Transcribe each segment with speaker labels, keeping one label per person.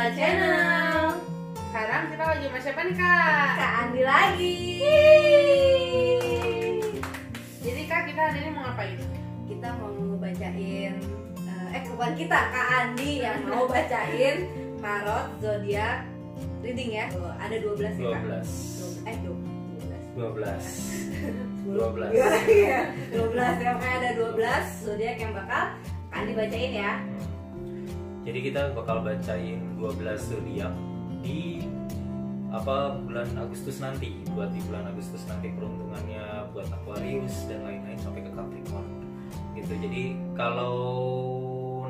Speaker 1: Ella Channel.
Speaker 2: Sekarang kita lagi sama siapa nih kak?
Speaker 1: Kak Andi lagi.
Speaker 2: Jadi kak, kita hari ini mau ngapain?
Speaker 1: Kita mau bacain bukan kita, Kak Andi yang mau bacain tarot zodiak reading ya. Ada 12 ya Kak?
Speaker 3: 12
Speaker 1: ya, 12 ya, makanya ada 12 zodiak yang bakal Kak Andi bacain ya.
Speaker 3: Jadi kita bakal bacain 12 zodiak di bulan Agustus nanti. Buat di bulan Agustus nanti peruntungannya buat Aquarius dan lain-lain sampai ke Capricorn gitu. Jadi kalau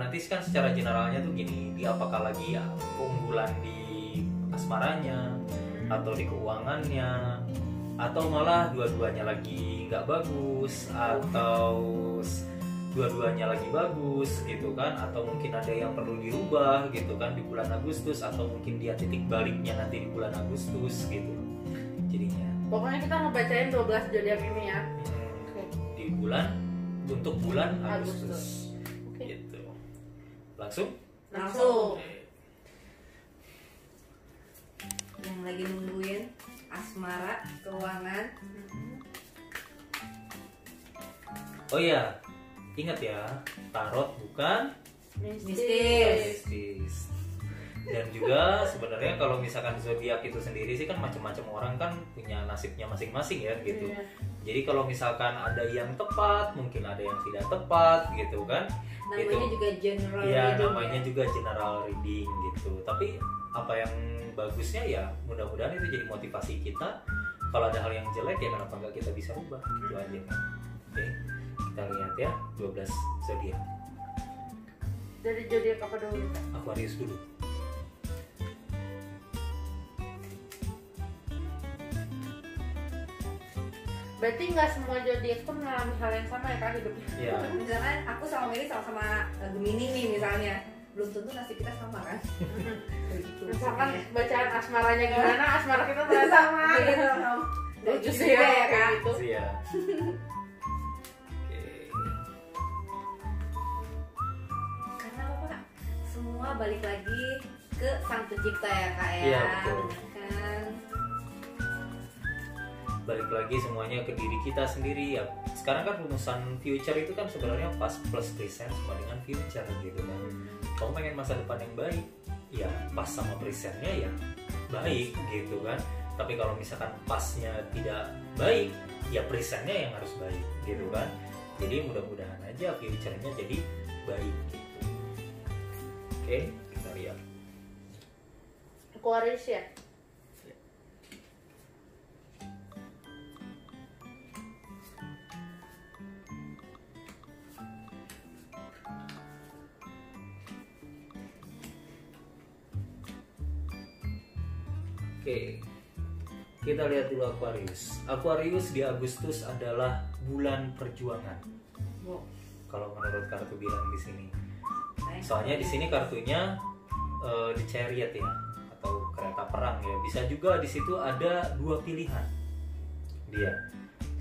Speaker 3: nanti kan secara generalnya tuh gini, di apakah lagi ya keunggulan di asmaranya atau di keuangannya, atau malah dua-duanya lagi nggak bagus, atau dua-duanya lagi bagus gitu kan, atau mungkin ada yang perlu dirubah gitu kan di bulan Agustus, atau mungkin dia titik baliknya nanti di bulan Agustus gitu jadinya.
Speaker 2: Pokoknya kita mau bacain 12 zodiak ini ya.
Speaker 3: Di untuk bulan Agustus. Gitu. Langsung?
Speaker 1: Yang lagi nungguin asmara, keuangan.
Speaker 3: Oh iya, ingat ya, tarot bukan
Speaker 1: Mistis.
Speaker 3: Dan juga sebenarnya kalau misalkan zodiak itu sendiri sih kan macam-macam orang kan punya nasibnya masing-masing ya gitu.
Speaker 2: Iya.
Speaker 3: Jadi kalau misalkan ada yang tepat, mungkin ada yang tidak tepat gitu kan.
Speaker 1: Namanya
Speaker 3: Gitu.
Speaker 1: juga general
Speaker 3: Ya,
Speaker 1: reading
Speaker 3: namanya juga general reading gitu. Tapi apa yang bagusnya ya mudah-mudahan itu jadi motivasi kita. Kalau ada hal yang jelek ya kenapa nggak kita bisa ubah, itu aja kan. Oke, kita lihat ya 12 zodiak.
Speaker 2: Dari zodiak apa dulu kak?
Speaker 3: Aquarius dulu.
Speaker 2: Berarti nggak semua zodiak tuh mengalami hal yang sama ya kak hidupnya?
Speaker 3: Ya.
Speaker 1: Misalkan aku sama Mary sama-sama Gemini nih misalnya, belum tentu nasib kita sama kan. Begitu.
Speaker 2: Misalkan bacaan asmaranya gimana, asmara kita ternyata sama.
Speaker 1: Gitu.
Speaker 2: Lucu
Speaker 1: Gitu
Speaker 2: sih
Speaker 1: juga
Speaker 2: ya
Speaker 1: ya,
Speaker 2: kayak
Speaker 1: Kak.
Speaker 2: gitu.
Speaker 3: Iya. Oke.
Speaker 1: Karena apa Kak? Semua balik lagi ke Sang Pencipta ya Kak ya.
Speaker 3: Iya, betul.
Speaker 1: Kan.
Speaker 3: Balik lagi semuanya ke diri kita sendiri ya. Sekarang kan rumusan future itu kan sebenarnya past plus present sama dengan future gitu kan. Kamu pengen masa depan yang baik, ya pas sama presentnya ya baik gitu kan. Tapi kalau misalkan pasnya tidak baik, ya presentnya yang harus baik gitu kan. Jadi mudah-mudahan aja future-nya jadi baik gitu. Oke, kita lihat.
Speaker 2: Aquarius ya?
Speaker 3: Oke, kita lihat dulu Aquarius. Aquarius di Agustus adalah bulan perjuangan.
Speaker 1: Wow.
Speaker 3: Kalau menurut kartu bilang di sini.
Speaker 1: Baik.
Speaker 3: Soalnya di sini kartunya di chariot ya, atau kereta perang ya. Bisa juga di situ ada dua pilihan. Dia,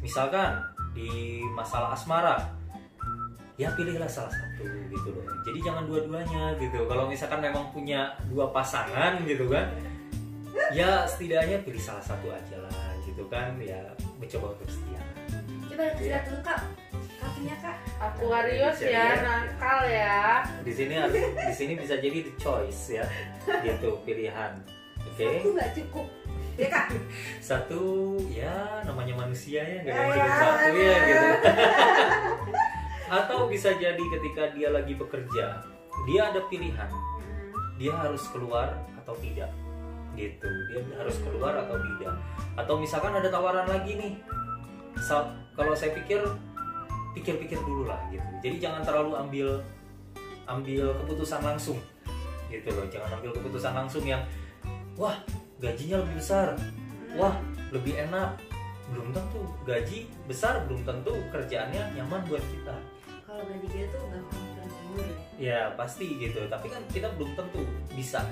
Speaker 3: misalkan di masalah asmara, ya pilihlah salah satu gitu loh. Jadi jangan dua-duanya gitu. Kalau misalkan memang punya dua pasangan gitu kan, ya setidaknya pilih salah satu aja lah gitu kan, ya mencoba untuk setia.
Speaker 1: Coba kita lihat dulu Kak. Kartunya Kak.
Speaker 2: Aquarius
Speaker 3: Bisa
Speaker 2: ya,
Speaker 3: ya.
Speaker 2: nakal ya.
Speaker 3: Di sini bisa jadi the choice ya, gitu pilihan. Oke,
Speaker 1: Satu nggak cukup. Ya Kak.
Speaker 3: satu ya namanya manusia ya nggak
Speaker 1: Ya,
Speaker 3: ada yang
Speaker 1: ya,
Speaker 3: cukup satu ya
Speaker 1: ya.
Speaker 3: gitu. Atau bisa jadi ketika dia lagi bekerja, dia ada pilihan, dia harus keluar atau tidak. Gitu, dia harus keluar atau tidak. Atau misalkan ada tawaran lagi nih, kalau saya pikir-pikir dulu lah gitu. Jadi jangan terlalu ambil keputusan langsung gitu loh. Jangan ambil keputusan langsung yang wah gajinya lebih besar, wah lebih enak. Belum tentu gaji besar, belum tentu kerjaannya nyaman buat kita.
Speaker 1: Kalau gaji dia tuh gampang tergiur ya.
Speaker 3: Ya pasti gitu, tapi kan kita belum tentu bisa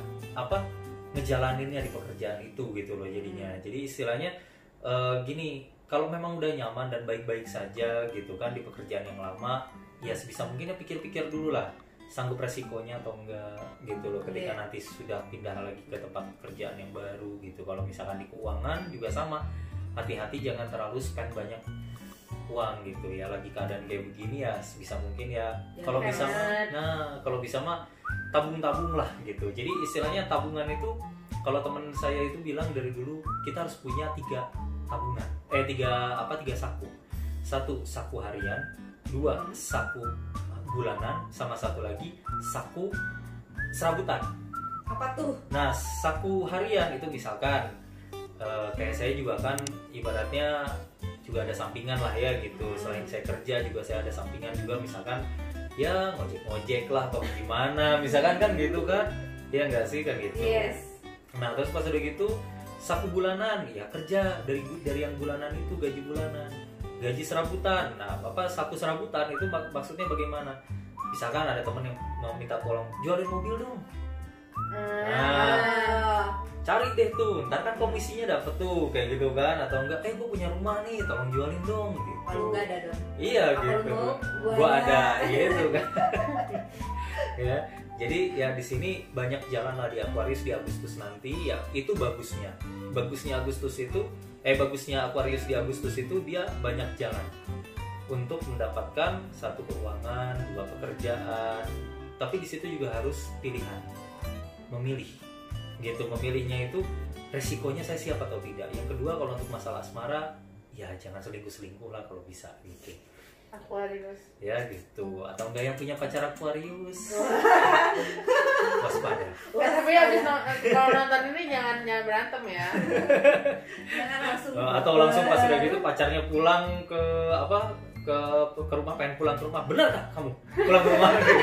Speaker 3: ngejalaninnya di pekerjaan itu gitu loh jadinya. Jadi istilahnya gini, kalau memang udah nyaman dan baik-baik saja gitu kan di pekerjaan yang lama, ya sebisa mungkin ya pikir-pikir dulu lah sanggup resikonya atau enggak gitu loh ketika
Speaker 1: Iya.
Speaker 3: nanti sudah pindah lagi ke tempat pekerjaan yang baru gitu. Kalau misalkan di keuangan juga sama, hati-hati jangan terlalu spend banyak uang gitu ya, lagi keadaan kayak begini ya bisa mungkin ya
Speaker 1: Ya,
Speaker 3: kalau bisa
Speaker 2: hemat.
Speaker 3: kalau bisa mah tabung lah gitu. Jadi istilahnya tabungan itu kalau teman saya itu bilang dari dulu kita harus punya 3 tabungan, 3 saku. 1 saku harian, 2 saku bulanan, sama 1 lagi saku serabutan.
Speaker 1: Apa tuh?
Speaker 3: Nah, saku harian itu misalkan kayak saya juga kan ibaratnya juga ada sampingan lah ya gitu. Selain saya kerja juga saya ada sampingan juga, misalkan ya ngojek lah atau gimana misalkan kan gitu kan. Ya enggak sih kan gitu.
Speaker 1: Yes.
Speaker 3: Nah, terus pas udah gitu saku bulanan ya kerja dari yang bulanan itu gaji bulanan. Gaji serabutan. Nah, saku serabutan itu maksudnya bagaimana? Misalkan ada temen yang mau minta tolong jualin mobil dong. Nah, cari deh tuh, ntar kan komisinya dapet tuh kayak gitu kan, atau enggak gue punya rumah nih tolong jualin dong gitu.
Speaker 1: Kalau nggak ada dong.
Speaker 3: Iya
Speaker 1: Apa
Speaker 3: gitu,
Speaker 1: lu,
Speaker 3: gua
Speaker 1: gua
Speaker 3: ada
Speaker 1: ada.
Speaker 3: gitu kan. Ya, jadi ya di sini banyak jalan lah di Aquarius di Agustus nanti ya, itu bagusnya Agustus itu bagusnya Aquarius di Agustus itu dia banyak jalan untuk mendapatkan 1 keuangan, 2 pekerjaan, tapi di situ juga harus pilihan, memilih gitu. Memilihnya itu resikonya saya siap atau tidak. Yang kedua kalau untuk masalah asmara ya jangan selingkuh lah kalau bisa gitu
Speaker 2: Aquarius.
Speaker 3: ya gitu. Atau enggak yang punya pacar Aquarius waspada.
Speaker 2: Tapi habis kalau nonton ini jangan berantem ya.
Speaker 1: Jangan langsung.
Speaker 3: Atau langsung pas udah gitu pacarnya pulang ke ke rumah, pengen pulang ke rumah, benar tak kamu pulang ke rumah gitu.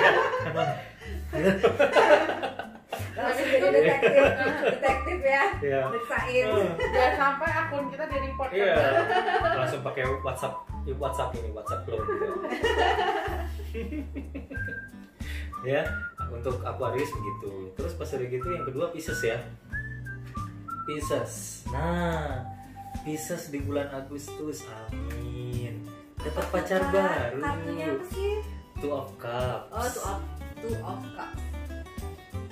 Speaker 1: Langsung jadi detektif ya.
Speaker 3: Iya.
Speaker 1: Periksain.
Speaker 2: Jangan sampai akun kita di report.
Speaker 3: Iya, langsung pakai WhatsApp ini, WhatsApp Glow gitu. Ya, untuk Aquarius begitu. Terus pas udah gitu yang kedua Pisces ya. Pisces. Nah, Pisces di bulan Agustus, amin. Dapat pacar baru.
Speaker 1: Kartunya apa sih?
Speaker 3: Two of Cups.
Speaker 1: Oh, two of cups.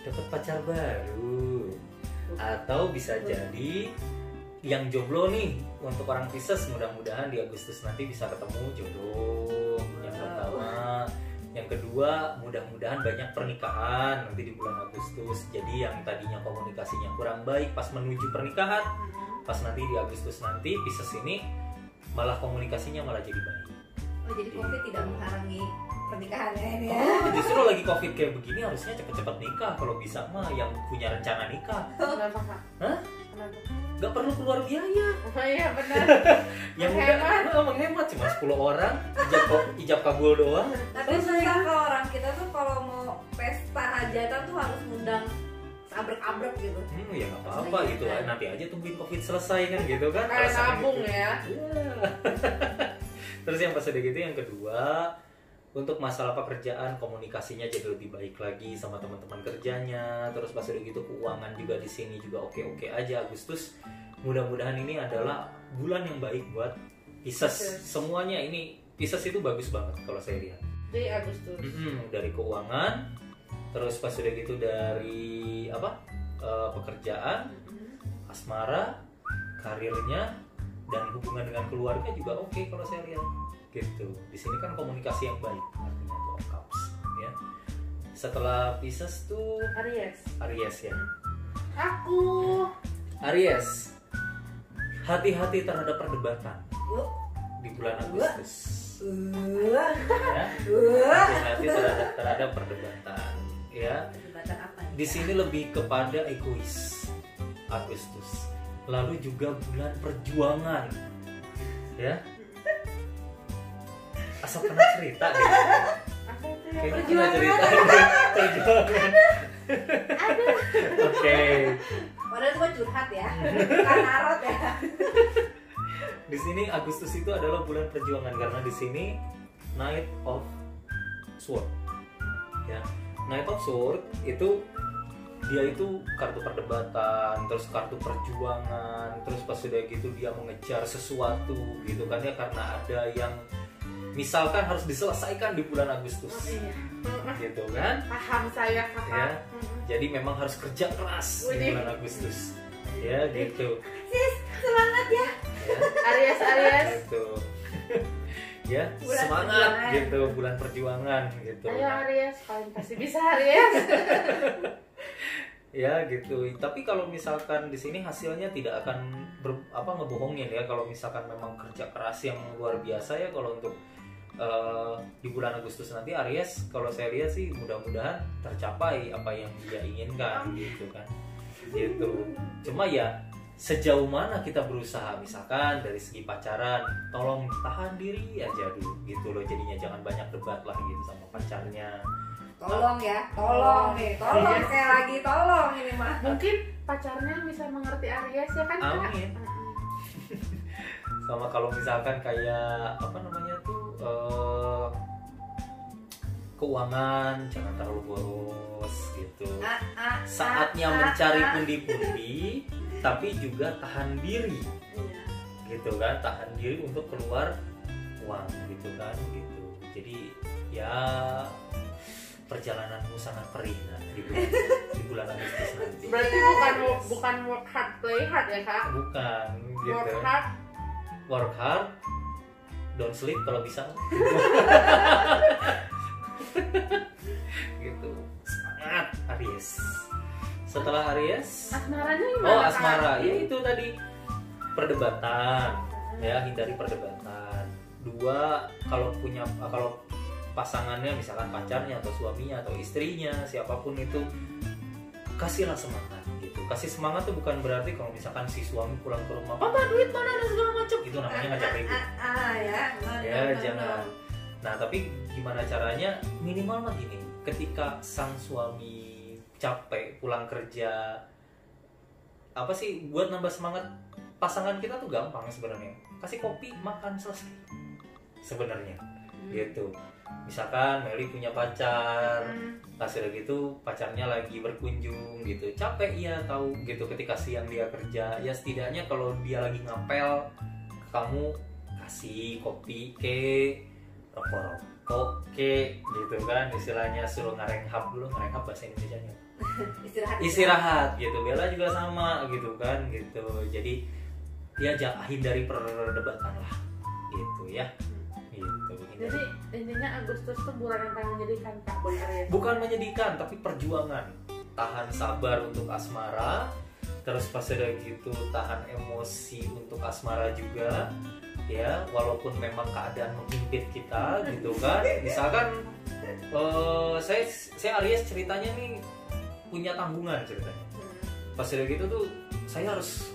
Speaker 3: Dapat pacar baru. Atau bisa jadi yang jomblo nih, untuk orang Pisces mudah-mudahan di Agustus nanti bisa ketemu jodoh yang pertama. Yang kedua mudah-mudahan banyak pernikahan nanti di bulan Agustus. Jadi yang tadinya komunikasinya kurang baik pas menuju pernikahan, pas nanti di Agustus nanti Pisces ini malah komunikasinya malah jadi baik.
Speaker 1: Oh, jadi COVID tidak menghalangi pernikahannya ini ya?
Speaker 3: Oh, justru lagi COVID kayak begini harusnya cepet-cepet nikah kalau bisa mah, yang punya rencana nikah.
Speaker 2: Kenapa Kak?
Speaker 3: Hah?
Speaker 2: Kenapa?
Speaker 3: Gak perlu keluar biaya.
Speaker 2: Oh iya benar.
Speaker 3: Yang
Speaker 2: Menghemat.
Speaker 3: menghemat cuma 10 orang, ijab kabul doang.
Speaker 1: Tapi susah kalau orang kita tuh kalau mau pesta hajatan tuh harus ngundang abrek-abrek gitu.
Speaker 3: Ya nggak apa-apa gitu lah. Nanti aja tungguin COVID selesai kan gitu kan.
Speaker 2: Kayak
Speaker 3: Alasannya
Speaker 2: nabung
Speaker 3: gitu.
Speaker 2: ya.
Speaker 3: Iya. Terus yang pas udah gitu yang kedua, untuk masalah pekerjaan komunikasinya jadi lebih baik lagi sama teman-teman kerjanya. Terus pas udah gitu keuangan juga di sini juga oke-oke aja. Agustus mudah-mudahan ini adalah bulan yang baik buat Pisces. Semuanya ini Pisces itu bagus banget kalau saya lihat.
Speaker 2: Di Agustus.
Speaker 3: Dari keuangan, terus pas udah gitu dari pekerjaan, asmara, karirnya, dan hubungan dengan keluarga juga oke kalau saya lihat gitu. Di sini kan komunikasi yang baik artinya Two of Cups ya. Setelah Pisces tuh Aries ya.
Speaker 2: Aku.
Speaker 3: Aries, hati-hati terhadap perdebatan
Speaker 1: Yuk.
Speaker 3: di bulan Agustus
Speaker 1: Wah.
Speaker 3: ya. Hati-hati terhadap perdebatan ya.
Speaker 1: Perdebatan apa nih?
Speaker 3: Di sini lebih kepada egois Agustus. Lalu juga bulan perjuangan ya. Asal pernah cerita deh.
Speaker 2: Apa itu ya?
Speaker 3: Kayaknya pernah cerita perjuangan. Oke.
Speaker 1: Padahal itu mah curhat ya, bukan narot ya.
Speaker 3: Di sini Agustus itu adalah bulan perjuangan karena di sini Knight of Sword. Ya. Knight of Sword itu dia itu kartu perdebatan, terus kartu perjuangan, terus pas sudah gitu dia mengejar sesuatu gitu kan ya, karena ada yang misalkan harus diselesaikan di bulan Agustus,
Speaker 2: Iya.
Speaker 3: gitu kan?
Speaker 2: Paham saya kakak.
Speaker 3: Ya, jadi memang harus kerja keras di bulan Agustus, ya gitu.
Speaker 1: Sis, semangat ya.
Speaker 3: Ya,
Speaker 2: Aries.
Speaker 3: gitu. Ya,
Speaker 1: Bulan
Speaker 3: semangat
Speaker 1: perjuangan.
Speaker 3: gitu, bulan perjuangan gitu.
Speaker 2: Ayo Aries, kalian pasti bisa Aries.
Speaker 3: Ya gitu. Tapi kalau misalkan di sini hasilnya tidak akan ngebohongin ya, kalau misalkan memang kerja keras yang luar biasa ya, kalau untuk di bulan Agustus nanti Aries, kalau saya lihat sih mudah-mudahan tercapai apa yang dia inginkan gitu kan. Gitu. Cuma ya sejauh mana kita berusaha, misalkan dari segi pacaran, tolong tahan diri aja dulu gitu loh, jadinya jangan banyak debat lah gitu sama pacarnya.
Speaker 1: Tolong ya, tolong nih, tolong
Speaker 2: Iya.
Speaker 1: saya lagi tolong ini mah.
Speaker 2: Mungkin pacarnya bisa mengerti Aries ya kan Kak?
Speaker 3: Amin. Sama kalau misalkan kayak keuangan jangan terlalu boros gitu. Saatnya mencari pundi-pundi, tapi juga tahan diri gitu kan, tahan diri untuk keluar uang gitu kan gitu. Jadi ya perjalananmu sangat perih di bulan Agustus nanti.
Speaker 2: Berarti bukan work hard play hard ya Kak?
Speaker 3: Bukan gitu.
Speaker 2: Work hard.
Speaker 3: Don't sleep kalau bisa. Gitu. Semangat Aries. Setelah Aries,
Speaker 2: Asmaranya gimana?
Speaker 3: oh
Speaker 2: Kak?
Speaker 3: asmara, ya itu tadi perdebatan, ya hindari perdebatan. Dua, kalau pasangannya misalkan pacarnya atau suaminya atau istrinya siapapun itu, kasihlah semangat gitu. Kasih semangat tuh bukan berarti kalau misalkan si suami pulang ke rumah, papa duit mana dan segala macam, itu namanya ngajak ribut. Ya jangan. Nah tapi gimana caranya, minimal mah gini, ketika sang suami capek pulang kerja, apa sih buat nambah semangat pasangan kita tuh gampang sebenarnya, kasih kopi, makan, selesai sebenarnya gitu. Misalkan Meli punya pacar, kasih gitu, pacarnya lagi berkunjung gitu, capek ya tahu gitu, ketika siang dia kerja, ya setidaknya kalau dia lagi ngapel, kamu kasih kopi ke, rokok ke gitu kan, istilahnya suruh ngarenghap dulu. Ngarenghap bahasa Indonesianya istirahat gitu. Bella juga sama gitu kan gitu. Jadi ya hindari perdebatan lah gitu ya gitu.
Speaker 2: Jadi intinya Agustus tuh bulan yang paling menyedihkan Kak buat Aries.
Speaker 3: Bukan menyedihkan tapi perjuangan, tahan sabar untuk asmara, terus pas udah gitu tahan emosi untuk asmara juga ya, walaupun memang keadaan menghimpit kita gitu kan. Misalkan saya Aries ceritanya nih punya tanggungan ceritanya. Pas udah gitu tuh saya harus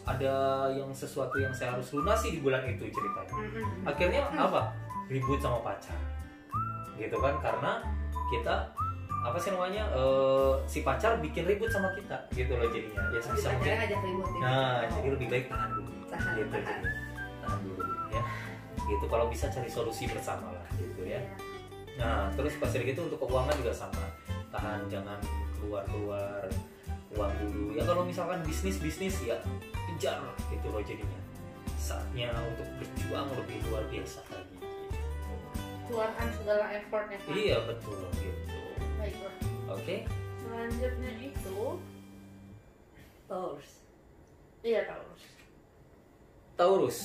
Speaker 3: ada yang sesuatu yang saya harus lunasi di bulan itu ceritanya. Akhirnya apa? Ribut sama pacar gitu kan, karena kita apa sih namanya, si pacar bikin ribut sama kita gitu loh jadinya. Ya sebisa mungkin. Nah, jadi lebih baik tahan dulu. Gitu, jadi tahan dulu ya. Gitu, kalau bisa cari solusi bersama lah gitu ya. Nah, terus pas gitu untuk keuangan juga sama. Tahan, jangan keluar uang dulu. Ya kalau misalkan bisnis ya kejar gitu loh jadinya. Saatnya untuk berjuang lebih luar biasa lagi.
Speaker 2: Keluarkan segala effortnya Kak.
Speaker 3: Iya betul gitu.
Speaker 2: Baiklah.
Speaker 3: Oke.
Speaker 2: Selanjutnya itu
Speaker 1: Taurus.
Speaker 2: iya Taurus.
Speaker 3: Taurus.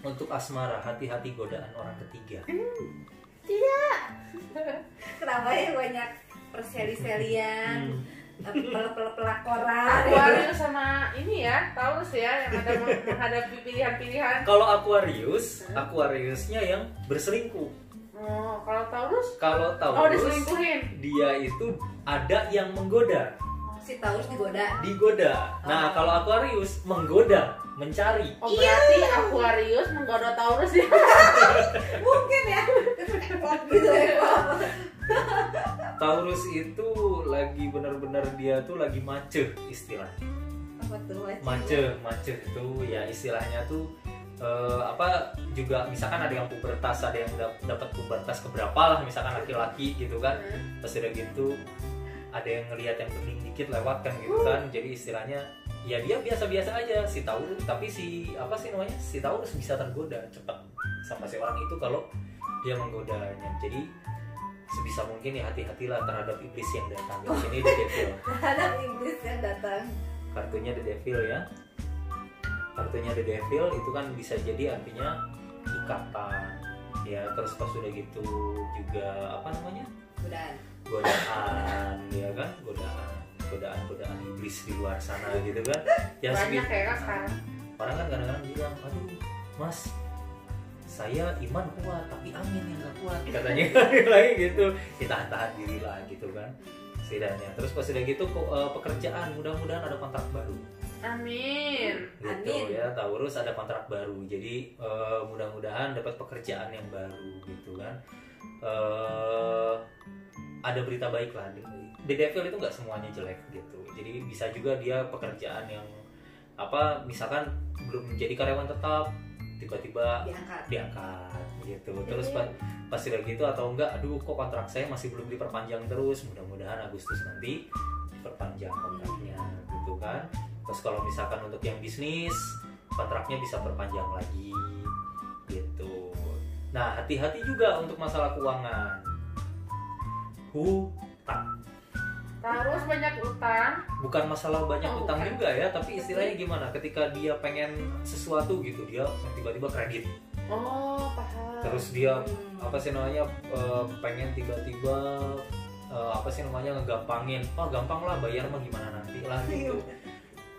Speaker 3: Untuk asmara, hati-hati godaan orang ketiga.
Speaker 2: Tidak.
Speaker 1: Kenapa ya banyak perseli-selian, pelakoran.
Speaker 2: Aquarius sama ini ya Taurus ya, yang ada menghadapi pilihan-pilihan.
Speaker 3: Kalau Aquariusnya yang berselingkuh.
Speaker 2: Oh, kalau Taurus?
Speaker 3: Kalau
Speaker 2: Oh,
Speaker 3: Taurus,
Speaker 2: diselingkuhin.
Speaker 3: dia itu ada yang menggoda.
Speaker 1: Si Taurus
Speaker 3: Digoda. Nah, kalau Aquarius menggoda, mencari.
Speaker 2: Oh, berarti Aquarius menggoda Taurus ya.
Speaker 1: mungkin ya. Gitu ya.
Speaker 3: Taurus itu lagi benar-benar dia tuh lagi macet istilahnya.
Speaker 1: Apa tuh?
Speaker 3: Macet itu ya istilahnya tuh juga misalkan ada yang pubertas, ada yang dapat pubertas keberapa lah, misalkan laki-laki gitu kan. Pas udah gitu ada yang ngelihat yang bening dikit lewat kan gitu kan. Jadi istilahnya ya dia biasa-biasa aja si Taurus, tapi si Taurus bisa tergoda cepat sama si orang itu kalau dia menggodanya. Jadi sebisa mungkin ya hati-hatilah terhadap iblis yang datang. Di sini The Devil.
Speaker 1: Terhadap iblis yang datang.
Speaker 3: Kartunya The Devil ya. Kartunya The Devil itu kan bisa jadi artinya ikatan. Ya, terus pas sudah gitu juga apa namanya? Godaan, ya kan? Godaan iblis di luar sana gitu kan. Ya,
Speaker 2: banyak ya Kak sekarang.
Speaker 3: Orang kan kadang-kadang bilang, aduh Mas, saya iman kuat tapi angin yang gak kuat katanya. Lagi gitu, kita tahan diri lah gitu kan setidaknya. Terus pas udah gitu pekerjaan, mudah-mudahan ada kontrak baru.
Speaker 2: Amin.
Speaker 3: Gitu
Speaker 1: Amin.
Speaker 3: ya, Taurus ada kontrak baru. Jadi mudah-mudahan dapat pekerjaan yang baru gitu kan. Ada berita baik lah. The Devil itu nggak semuanya jelek gitu. Jadi bisa juga dia pekerjaan yang apa, misalkan belum menjadi karyawan tetap, tiba-tiba diangkat gitu. Terus pas udah gitu atau enggak, aduh kok kontrak saya masih belum diperpanjang terus. Mudah-mudahan Agustus nanti diperpanjang kontraknya gitu kan. Terus kalau misalkan untuk yang bisnis, kontraknya bisa perpanjang lagi gitu. Nah, hati-hati juga untuk masalah keuangan. Hutang.
Speaker 2: Terus banyak utang.
Speaker 3: Bukan masalah banyak utang
Speaker 2: bukan.
Speaker 3: juga ya, tapi istilahnya gimana? Ketika dia pengen sesuatu gitu, dia tiba-tiba kredit.
Speaker 2: Oh, paham.
Speaker 3: Terus dia apa sih namanya, pengen tiba-tiba apa sih namanya, ngegampangin. Oh, gampang lah, bayar mah gimana nanti lah gitu.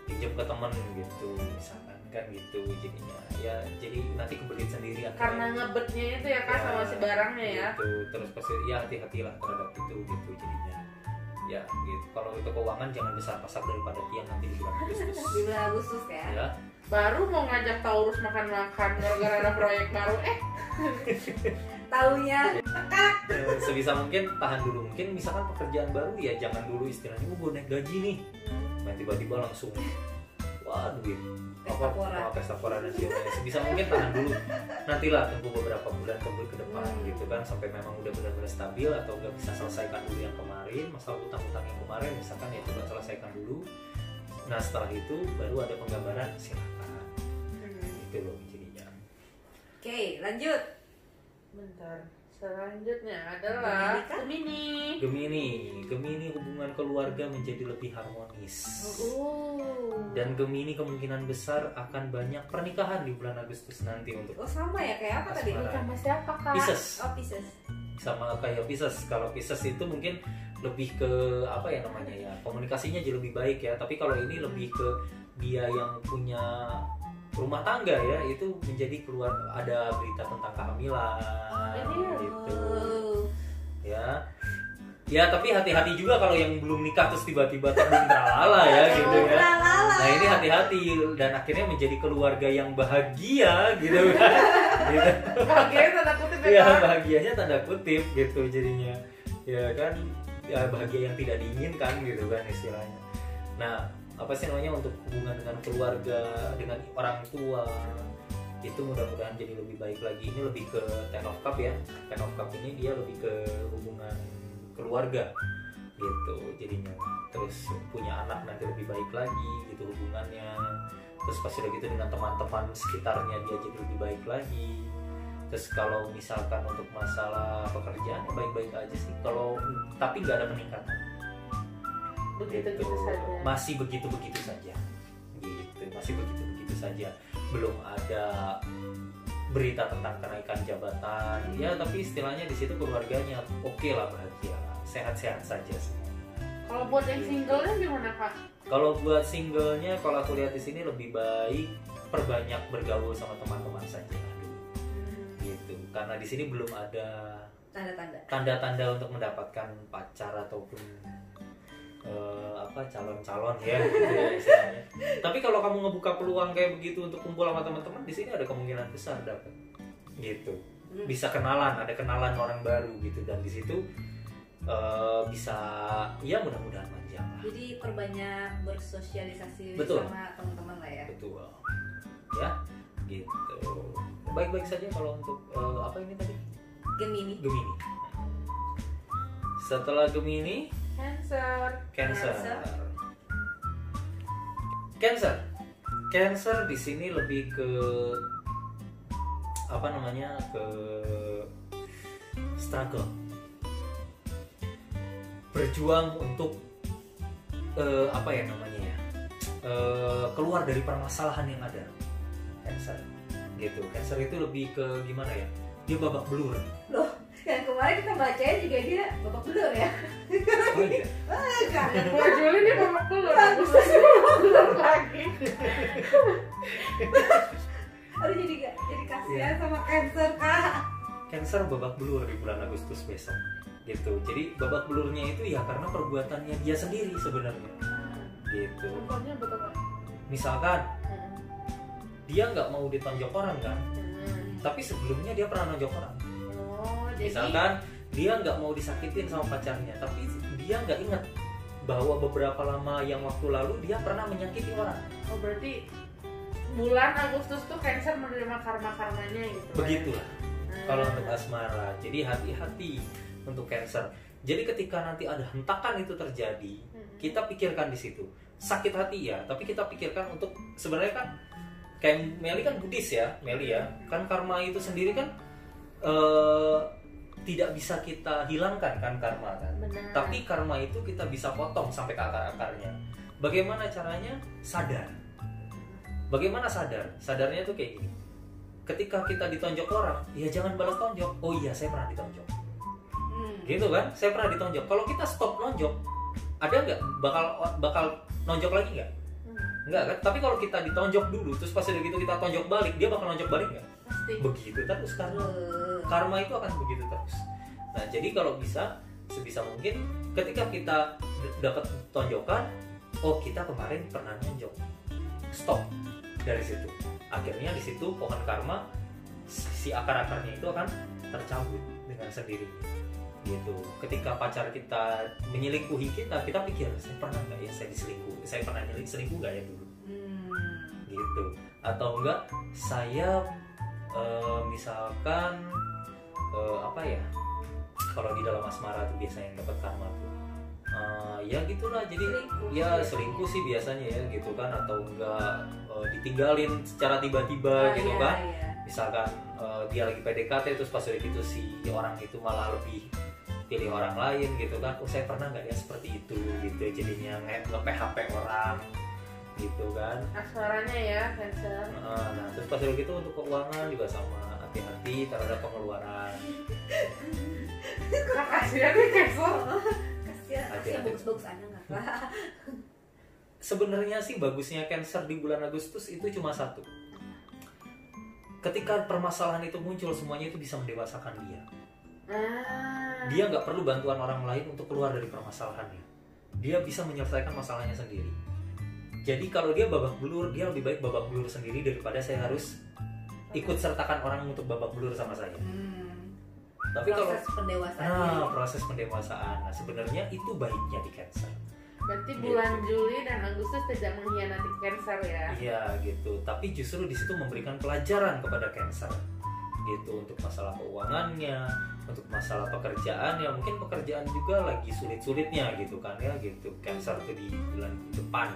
Speaker 3: Pinjam ke temen gitu misalkan kan gitu, jadinya ya jadi nanti kebelit sendiri
Speaker 2: karena ngebetnya itu ya Kak, sama si barangnya ya
Speaker 3: gitu. Terus pasti ya hati-hatilah terhadap itu gitu jadinya ya gitu. Kalau itu keuangan jangan besar pasak daripada tiang nanti di bulan Agustus.
Speaker 1: Di bulan Agustus ya.
Speaker 2: Baru mau ngajak Taurus makan-makan gara-gara ada proyek baru
Speaker 1: Taunya
Speaker 3: sebisa mungkin tahan dulu. Mungkin misalkan pekerjaan baru ya jangan dulu istilahnya gue naik gaji nih, nah, tiba-tiba langsung wah duit pesta pora dan sebagainya. Sebisa mungkin tahan dulu, nantilah tunggu beberapa bulan ke depan gitu kan, sampai memang udah benar-benar stabil atau udah bisa selesaikan dulu yang kemarin, masalah utang-utang yang kemarin misalkan ya coba selesaikan dulu. Nah setelah itu baru ada penggambaran, silakan itu loh jadinya.
Speaker 1: Oke, lanjut.
Speaker 2: Bentar, selanjutnya adalah
Speaker 3: Gemini hubungan keluarga menjadi lebih harmonis. Dan Gemini kemungkinan besar akan banyak pernikahan di bulan Agustus nanti untuk.
Speaker 1: Oh sama ya, kayak apa tadi?
Speaker 2: Sama siapa Kak?
Speaker 3: Pisces.
Speaker 1: Oh Pisces.
Speaker 3: Sama kayak Pisces. Kalau Pisces itu mungkin lebih ke apa ya namanya ya, komunikasinya jadi lebih baik ya. Tapi kalau ini lebih ke dia yang punya rumah tangga ya, itu menjadi keluar ada berita tentang kehamilan gitu ya. Ya tapi hati-hati juga kalau yang belum nikah terus tiba-tiba terdung tralala ya gitu ya. Nah ini hati-hati dan akhirnya menjadi keluarga yang bahagia gitu kan. Gitu.
Speaker 2: Bahagia tanda kutip
Speaker 3: ya. Bahagianya tanda kutip gitu jadinya. Ya kan, ya bahagia yang tidak diinginkan gitu kan istilahnya. Nah apa sih namanya, untuk hubungan dengan keluarga, dengan orang tua itu mudah-mudahan jadi lebih baik lagi. Ini lebih ke Ten of Cup ya. Ten of Cup ini dia lebih ke hubungan keluarga gitu jadinya. Terus punya anak nanti lebih baik lagi gitu hubungannya. Terus pas udah gitu dengan teman-teman sekitarnya dia jadi lebih baik lagi. Terus kalau misalkan untuk masalah pekerjaan ya baik-baik aja sih. Kalau tapi nggak ada peningkatan.
Speaker 2: Begitu saja.
Speaker 3: Masih begitu saja. Gitu, masih begitu saja. Belum ada berita tentang kenaikan jabatan. Ya, tapi istilahnya di situ keluarganya oke lah, bahagia, sehat-sehat saja semua.
Speaker 2: Kalau buat yang singlenya gimana Kak?
Speaker 3: Kalau buat singlenya, kalau aku lihat di sini lebih baik perbanyak bergaul sama teman-teman saja dulu. Gitu. Karena di sini belum ada tanda-tanda untuk mendapatkan pacar ataupun calon-calon ya gitu ya istilahnya. Tapi kalau kamu ngebuka peluang kayak begitu untuk kumpul sama teman-teman, di sini ada kemungkinan besar dapat gitu. Bisa ada kenalan orang baru gitu, dan di situ bisa ya mudah-mudahan panjang lah.
Speaker 1: Jadi perbanyak bersosialisasi
Speaker 3: Betul.
Speaker 1: sama teman-teman lah ya.
Speaker 3: Betul. Ya, gitu. Baik-baik saja kalau untuk apa ini tadi? Gemini. Setelah Gemini, Cancer di sini lebih ke apa namanya, ke struggle, berjuang untuk apa ya namanya ya, keluar dari permasalahan yang ada. Cancer gitu. Cancer itu lebih ke gimana ya, dia babak belur.
Speaker 1: Loh, yang kemarin kita bacain juga dia babak belur ya.
Speaker 3: Oh iya.
Speaker 1: Enggak.
Speaker 2: Bulan Juli dia babak belur, Agustus dia babak belur lagi.
Speaker 1: Aduh, jadi kasihan
Speaker 3: Iya.
Speaker 1: sama Cancer, Kak.
Speaker 3: Cancer babak belur di bulan Agustus besok gitu. Jadi babak belurnya itu ya karena perbuatannya dia sendiri sebenarnya gitu.
Speaker 2: Contohnya betul kan?
Speaker 3: Misalkan dia nggak mau ditonjok orang kan, tapi sebelumnya dia pernah nonjok orang.
Speaker 2: Oh, jadi
Speaker 3: Misalkan dia nggak mau disakitin sama pacarnya, tapi dia nggak ingat bahwa beberapa lama yang waktu lalu dia pernah menyakiti orang.
Speaker 2: oh berarti bulan Agustus tuh Cancer menerima karma-karmanya gitu.
Speaker 3: Begitulah
Speaker 2: Ya?
Speaker 3: kalau untuk asmara. Jadi hati-hati untuk Cancer. Jadi ketika nanti ada hentakan itu terjadi, kita pikirkan di situ. Sakit hati ya, tapi kita pikirkan untuk sebenarnya kan kayak Meli kan Buddhis ya, Meli ya. Kan karma itu sendiri kan tidak bisa kita hilangkan kan karma kan.
Speaker 2: Benar.
Speaker 3: Tapi karma itu kita bisa potong sampai ke akar-akarnya. Bagaimana caranya? Sadar. Bagaimana sadar? Sadarnya tuh kayak gini. Ketika kita ditonjok orang, ya jangan balas tonjok. Oh iya, saya pernah ditonjok. Gitu kan? Saya pernah ditonjok. Kalau kita stop nonjok, ada nggak bakal nonjok lagi nggak? Nggak kan? Tapi kalau kita ditonjok dulu, terus pas udah gitu kita tonjok balik, dia bakal nonjok balik nggak?
Speaker 2: Pasti.
Speaker 3: Begitu terus karma itu akan begitu terus. Nah jadi kalau bisa sebisa mungkin ketika kita dapat tonjokan, oh kita kemarin pernah nonjok, stop dari situ. Akhirnya di situ pohon karma, si akar-akarnya itu akan tercabut dengan sendirinya. Gitu. Ketika pacar kita menyelingkuhi kita pikir saya pernah nggak ya saya diselingkuh, saya pernah selingkuh nggak ya dulu, gitu. Atau enggak saya misalkan apa ya, kalau di dalam asmara tuh biasanya yang dapat karma tuh ya gitulah. Jadi selingkuh sih biasanya ya gitu kan. Atau enggak ditinggalin secara tiba-tiba gitu kan. Misalkan dia lagi PDKT terus pas udah gitu si orang itu malah lebih pilih orang lain gitu kan. Oh saya pernah nggak ya seperti itu gitu, jadinya nge-PHP orang gitu kan.
Speaker 2: Asmaranya ya Cancer.
Speaker 3: Nah terus pas udah gitu untuk keuangan juga sama, hati-hati terhadap pengeluaran.
Speaker 2: Kasihan nih Cancer.
Speaker 1: Kasihan bagus-bagus aja nggak, Kak?
Speaker 3: Sebenarnya sih bagusnya Cancer di bulan Agustus itu cuma satu. Ketika permasalahan itu muncul, semuanya itu bisa mendewasakan dia. Dia nggak perlu bantuan orang lain untuk keluar dari permasalahannya. Dia bisa menyelesaikan masalahnya sendiri. Jadi kalau dia babak belur, dia lebih baik babak belur sendiri daripada saya harus ikut sertakan orang untuk babak belur sama saya. Tapi
Speaker 1: proses pendewasaan.
Speaker 3: Proses pendewasaan. Nah, sebenarnya itu baiknya di Cancer.
Speaker 2: Berarti bulan Juli dan Agustus tidak mengkhianati Cancer ya?
Speaker 3: Iya gitu. Tapi justru di situ memberikan pelajaran kepada Cancer. Gitu, untuk masalah keuangannya, untuk masalah pekerjaannya. Mungkin pekerjaan juga lagi sulit-sulitnya gitu kan ya gitu. Cancer tuh di bulan depan,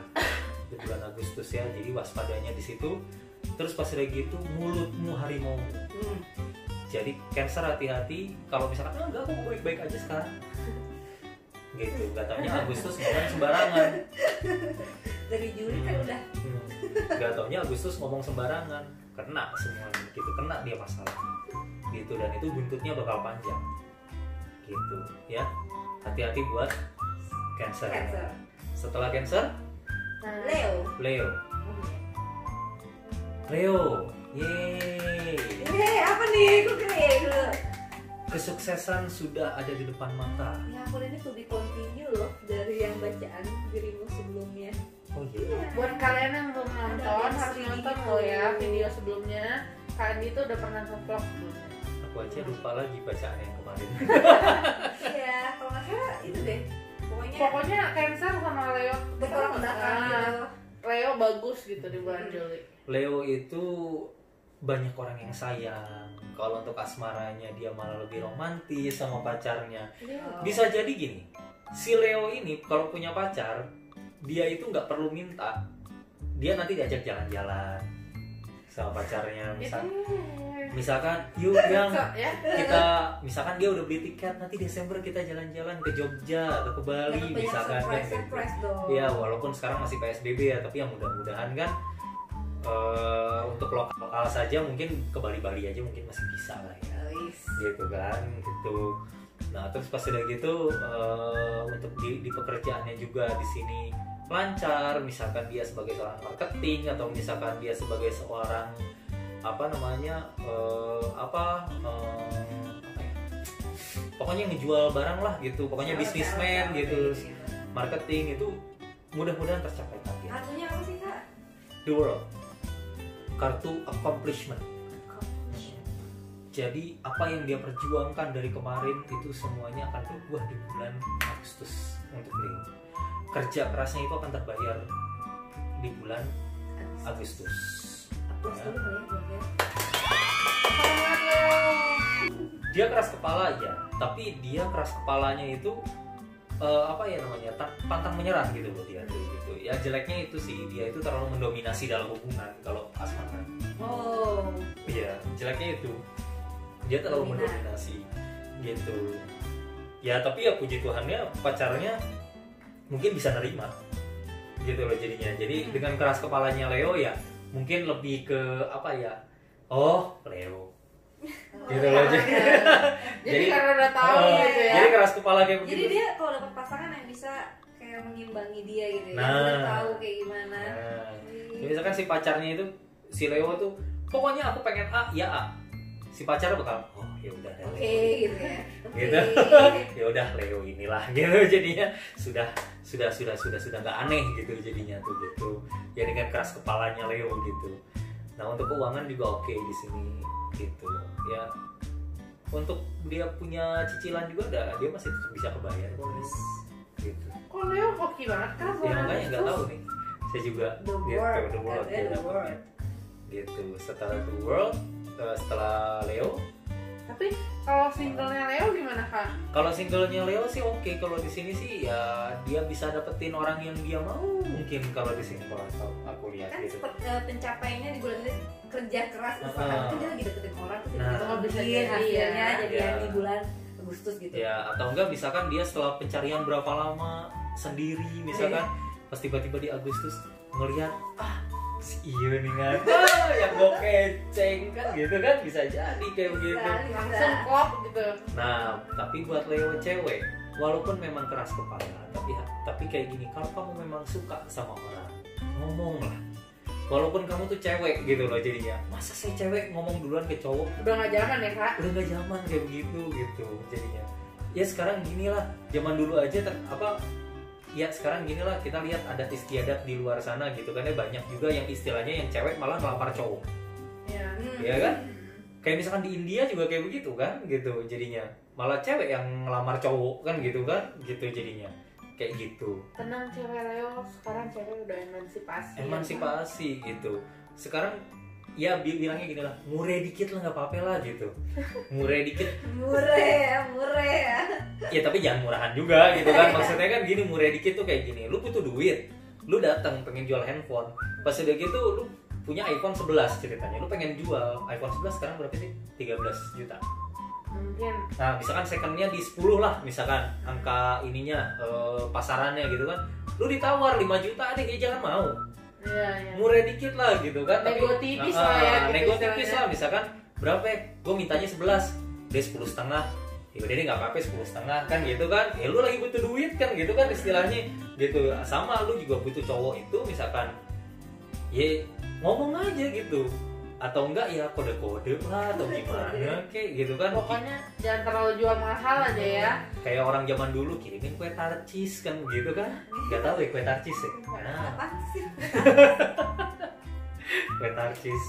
Speaker 3: di bulan Agustus ya. Jadi waspadanya di situ. Terus pas udah gitu mulutmu harimau. Jadi Cancer hati-hati kalau misalkan enggak, aku baik-baik aja sekarang. Gitu, katanya Agustus ngomong sembarangan.
Speaker 1: Dari Juli kan udah.
Speaker 3: Gak taunya Agustus ngomong sembarangan, kena semuanya gitu, kena dia masalah. Gitu, dan itu buntutnya bakal panjang. Gitu, ya. Hati-hati buat Cancer. Setelah Cancer, Leo. Yeay.
Speaker 1: Apa nih? Kok Leo?
Speaker 3: Kesuksesan sudah ada di depan mata.
Speaker 1: Ya ampun, ini to be continue loh dari yang bacaan dirimu sebelumnya.
Speaker 3: Oh iya.
Speaker 2: Buat kalian yang belum nonton, harus nonton loh ya video sebelumnya. Kak Andi tuh udah pernah nge-vlog sebelumnya.
Speaker 3: Aku aja lupa lagi bacaan yang kemarin.
Speaker 1: Iya, kalau nggak salah itu deh.
Speaker 2: Pokoknya Cancer sama Leo
Speaker 1: bertolak belakang gitu.
Speaker 2: Leo bagus gitu di bulan Juli.
Speaker 3: Leo itu banyak orang yang sayang. Kalau untuk asmaranya dia malah lebih romantis sama pacarnya. Bisa jadi gini, si Leo ini kalau punya pacar, dia itu nggak perlu minta, dia nanti diajak jalan-jalan sama pacarnya.
Speaker 2: Itu
Speaker 3: Misalkan yuk yang
Speaker 2: ya.
Speaker 3: kita, misalkan dia udah beli tiket nanti Desember kita jalan-jalan ke Jogja atau ke Bali misalkan kan.
Speaker 1: surprise dong.
Speaker 3: Iya, walaupun sekarang masih PSBB ya, tapi yang mudah-mudahan kan untuk lokal saja mungkin ke Bali-Bali aja mungkin masih bisa lah ya. Gitu kan, gitu. Nah, terus pas udah gitu untuk di pekerjaannya juga di sini lancar, misalkan dia sebagai seorang marketing atau misalkan dia sebagai seorang apa namanya pokoknya ngejual barang lah gitu, pokoknya bisnismen gitu, marketing itu mudah-mudahan tercapai target.
Speaker 1: Kartunya apa sih Kak?
Speaker 3: The World, kartu accomplishment. Jadi apa yang dia perjuangkan dari kemarin itu semuanya akan berbuah di bulan Agustus untuk Leo. Kerja kerasnya itu akan terbayar di bulan Agustus.
Speaker 1: Plus dulu kali ya buat dia.
Speaker 3: Dia keras kepala ya, tapi dia keras kepalanya itu apa ya namanya, pantang menyerah gitu loh dia tuh gitu. Ya jeleknya itu sih, dia itu terlalu mendominasi dalam hubungan kalau asmara.
Speaker 1: Oh.
Speaker 3: Iya, jeleknya itu dia terlalu mendominasi gitu. Ya tapi ya puji Tuhannya pacarnya mungkin bisa nerima gitu loh jadinya. Jadi dengan keras kepalanya Leo ya mungkin lebih ke apa ya, oh Leo gitu loh.
Speaker 2: Jadi karena udah tahu gitu ya.
Speaker 3: Jadi keras kepala kayak begitu.
Speaker 1: Jadi dia kalau dapat pasangan yang bisa kayak mengimbangi dia gitu ya.
Speaker 3: Nah.
Speaker 1: Udah tahu kayak gimana.
Speaker 3: Ya, misalkan si pacarnya itu, si Leo tuh pokoknya aku pengen A, ya A. Si pacar bakal oh ya udah Leo.
Speaker 1: Oke gitu ya.
Speaker 3: Gitu. Ya udah Leo inilah gitu jadinya sudah nggak aneh gitu jadinya tuh gitu. Ya dengan keras kepalanya Leo gitu. Nah, untuk keuangan juga oke di sini gitu. Ya untuk dia punya cicilan juga dia masih tetap bisa kebayar kok gitu.
Speaker 2: Kok Leo hoki banget kan?
Speaker 3: Ya makanya nggak tahu nih. Saya juga
Speaker 1: The
Speaker 3: gitu,
Speaker 1: World,
Speaker 3: dia dapatnya. Gitu. Setelah The World, setelah Leo.
Speaker 2: Tapi kalau singlenya Leo gimana Kak?
Speaker 3: Kalau singlenya Leo sih oke. Kalau di sini sih ya dia bisa dapetin orang yang dia mau mungkin kalau di sini kalau aku lihat
Speaker 1: Kan
Speaker 3: gitu.
Speaker 1: pencapaiannya di bulan ini kerja keras usaha, itu dia lagi deketin orang tuh
Speaker 3: Nah.
Speaker 1: gitu.
Speaker 2: Bisa
Speaker 1: Bikin
Speaker 2: jadi
Speaker 1: hasilnya
Speaker 2: ya.
Speaker 1: jadi yang di bulan Agustus gitu.
Speaker 3: Ya atau enggak misalkan dia setelah pencarian berapa lama sendiri misalkan pas tiba-tiba di Agustus ngelihat si iya nih kan yang gue keceng kan gitu kan bisa jadi kayak begitu.
Speaker 2: Langsung klop gitu.
Speaker 3: Nah tapi buat Leo cewek walaupun memang keras kepala tapi kayak gini, kalau kamu memang suka sama orang ngomong lah, walaupun kamu tuh cewek gitu loh jadinya. Masa sih cewek ngomong duluan ke cowok?
Speaker 2: Udah nggak zaman ya Kak?
Speaker 3: Udah gak zaman kayak begitu gitu jadinya. Ya sekarang gini lah, zaman dulu aja ya sekarang gini lah, kita lihat adat istiadat di luar sana gitu kan ya, banyak juga yang istilahnya yang cewek malah melamar cowok.
Speaker 2: Iya.
Speaker 3: Ya kan? Kayak misalkan di India juga kayak begitu kan gitu jadinya. Malah cewek yang ngelamar cowok kan gitu kan, gitu jadinya. Kayak gitu.
Speaker 2: Tenang cewek Leo, sekarang cewek udah emansipasi.
Speaker 3: Emansipasi gitu. Sekarang ya bilangnya gini lah, murah dikit lah nggak apa-apa lah gitu. Murah dikit.
Speaker 1: Murah ya.
Speaker 3: Ya tapi jangan murahan juga gitu kan. Maksudnya kan gini, murah dikit tuh kayak gini. Lu butuh duit, lu datang pengen jual handphone. Pas udah gitu lu punya iPhone 11 ceritanya. Lu pengen jual iPhone 11 sekarang berapa sih? 13 juta.
Speaker 2: Mungkin.
Speaker 3: Nah misalkan secondnya di 10 lah, misalkan angka ininya pasarannya gitu kan. Lu ditawar 5 juta deh, ya jangan mau.
Speaker 2: Iya.
Speaker 3: Murah dikit lah gitu kan.
Speaker 2: Nego tipis lah ya, gitu
Speaker 3: nego
Speaker 2: istilahnya.
Speaker 3: tipis lah, misalkan berapa ya? Gue mintanya 11, dia 10,5. Ya udah deh nggak apa-apa 10,5 kan gitu kan. Ya lu lagi butuh duit kan gitu kan istilahnya gitu. Sama lu juga butuh cowok itu misalkan. Ya ngomong aja gitu. Atau enggak ya kode-kode lah atau gimana kayak gitu kan.
Speaker 2: Pokoknya jangan terlalu jual mahal aja ya.
Speaker 3: Kayak orang zaman dulu kirimin kue tarcis kan gitu kan. Gak tahu ya kue tarcis ya. Nah,
Speaker 1: Apa sih?
Speaker 3: kue tarcis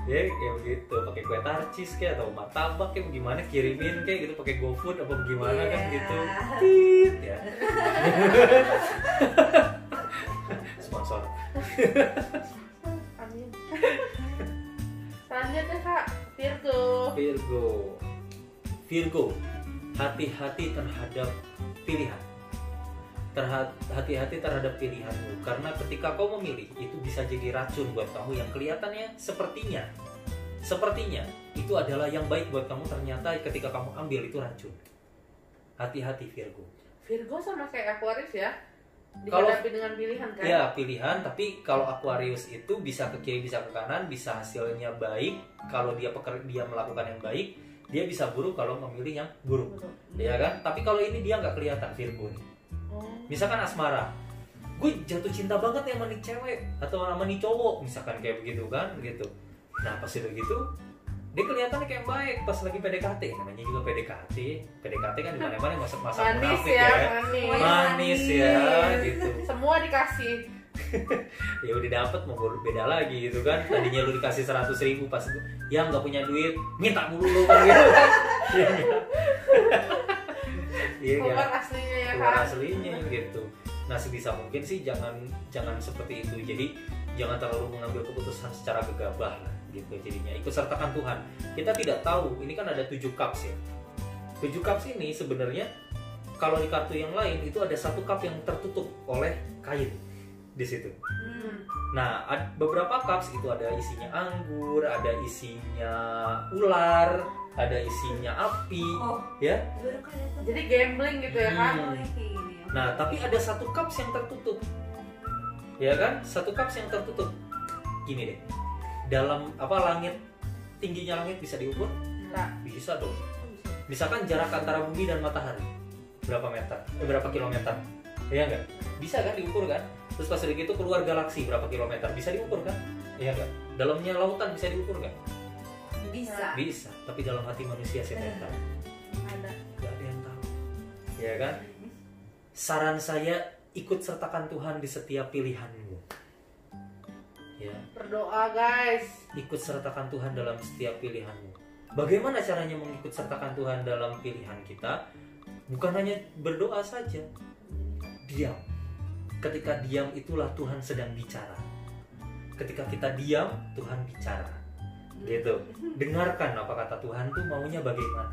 Speaker 3: ya kayak begitu, pakai kue tarcis kayak atau martabak kayak gimana kirimin kayak gitu pakai GoFood apa gimana kan gitu. Tit ya. Sponsor.
Speaker 2: Amin. Selanjutnya Kak, Virgo, hati-hati terhadap pilihan.
Speaker 3: hati-hati terhadap pilihanmu, karena ketika kau memilih itu bisa jadi racun buat kamu yang kelihatannya sepertinya itu adalah yang baik buat kamu, ternyata ketika kamu ambil itu racun. Hati-hati Virgo.
Speaker 2: Virgo sama kayak Aquarius ya,
Speaker 3: Kalau-
Speaker 2: dihadapi dengan pilihan kan.
Speaker 3: Ya pilihan, tapi kalau Aquarius itu bisa ke kiri bisa ke kanan, bisa hasilnya baik kalau dia melakukan yang baik, dia bisa buruk kalau memilih yang buruk, ya kan? Tapi kalau ini dia nggak kelihatan Virgo nih.
Speaker 2: Oh.
Speaker 3: Misalkan asmara, gue jatuh cinta banget ya sama nih cewek atau sama nih cowok, misalkan kayak begitu kan, gitu. Nah pas udah gitu, dia kelihatannya kayak baik pas lagi PDKT, namanya juga PDKT kan di mana-mana masa
Speaker 2: Manis
Speaker 3: munafik
Speaker 2: ya,
Speaker 3: ya,
Speaker 2: manis.
Speaker 3: manis ya, gitu.
Speaker 2: Semua dikasih.
Speaker 3: Ya udah dapet mau beda lagi gitu kan, tadinya lu dikasih 100.000 pas itu yang nggak punya duit minta mulu lu kan gitu kan. Iya kan?
Speaker 2: Keluar aslinya ya
Speaker 3: Keluar
Speaker 2: kan.
Speaker 3: aslinya gitu. Nah sebisa mungkin sih jangan seperti itu. Jadi jangan terlalu mengambil keputusan secara gegabah lah gitu. Jadinya ikut sertakan Tuhan. Kita tidak tahu, ini kan ada 7 cups ya. 7 cups ini sebenarnya kalau di kartu yang lain itu ada 1 cup yang tertutup oleh kain di situ. Nah, beberapa cups itu ada isinya anggur, ada isinya ular, ada isinya api,
Speaker 1: Oh,
Speaker 3: ya.
Speaker 1: baru kan itu.
Speaker 2: Jadi gambling gitu ya kan.
Speaker 3: Hmm.
Speaker 1: Oh, kayak gini ya.
Speaker 3: Nah, tapi ada 1 cups yang tertutup. Ya kan? 1 cups yang tertutup. Gini deh. Dalam langit, tingginya langit bisa diukur?
Speaker 2: Enggak.
Speaker 3: Bisa dong. Misalkan jarak antara bumi dan matahari berapa meter? Berapa kilometer? Iya enggak? Bisa kan diukur kan? Terus pas udah gitu keluar galaksi berapa kilometer? Bisa diukur kan? Iya enggak? Dalamnya lautan bisa diukur kan?
Speaker 1: Bisa.
Speaker 3: Bisa. Tapi dalam hati manusia siapa yang tahu?
Speaker 2: Ada.
Speaker 3: Gak ada yang tahu. Iya kan? Saran saya, ikut sertakan Tuhan di setiap pilihanmu. Ya,
Speaker 2: Berdoa guys.
Speaker 3: ikut sertakan Tuhan dalam setiap pilihanmu. Bagaimana caranya mengikut sertakan Tuhan dalam pilihan kita? Bukan hanya berdoa saja. Diam. Ketika diam itulah Tuhan sedang bicara. Ketika kita diam, Tuhan bicara. Gitu. Dengarkan apa kata Tuhan tuh maunya bagaimana.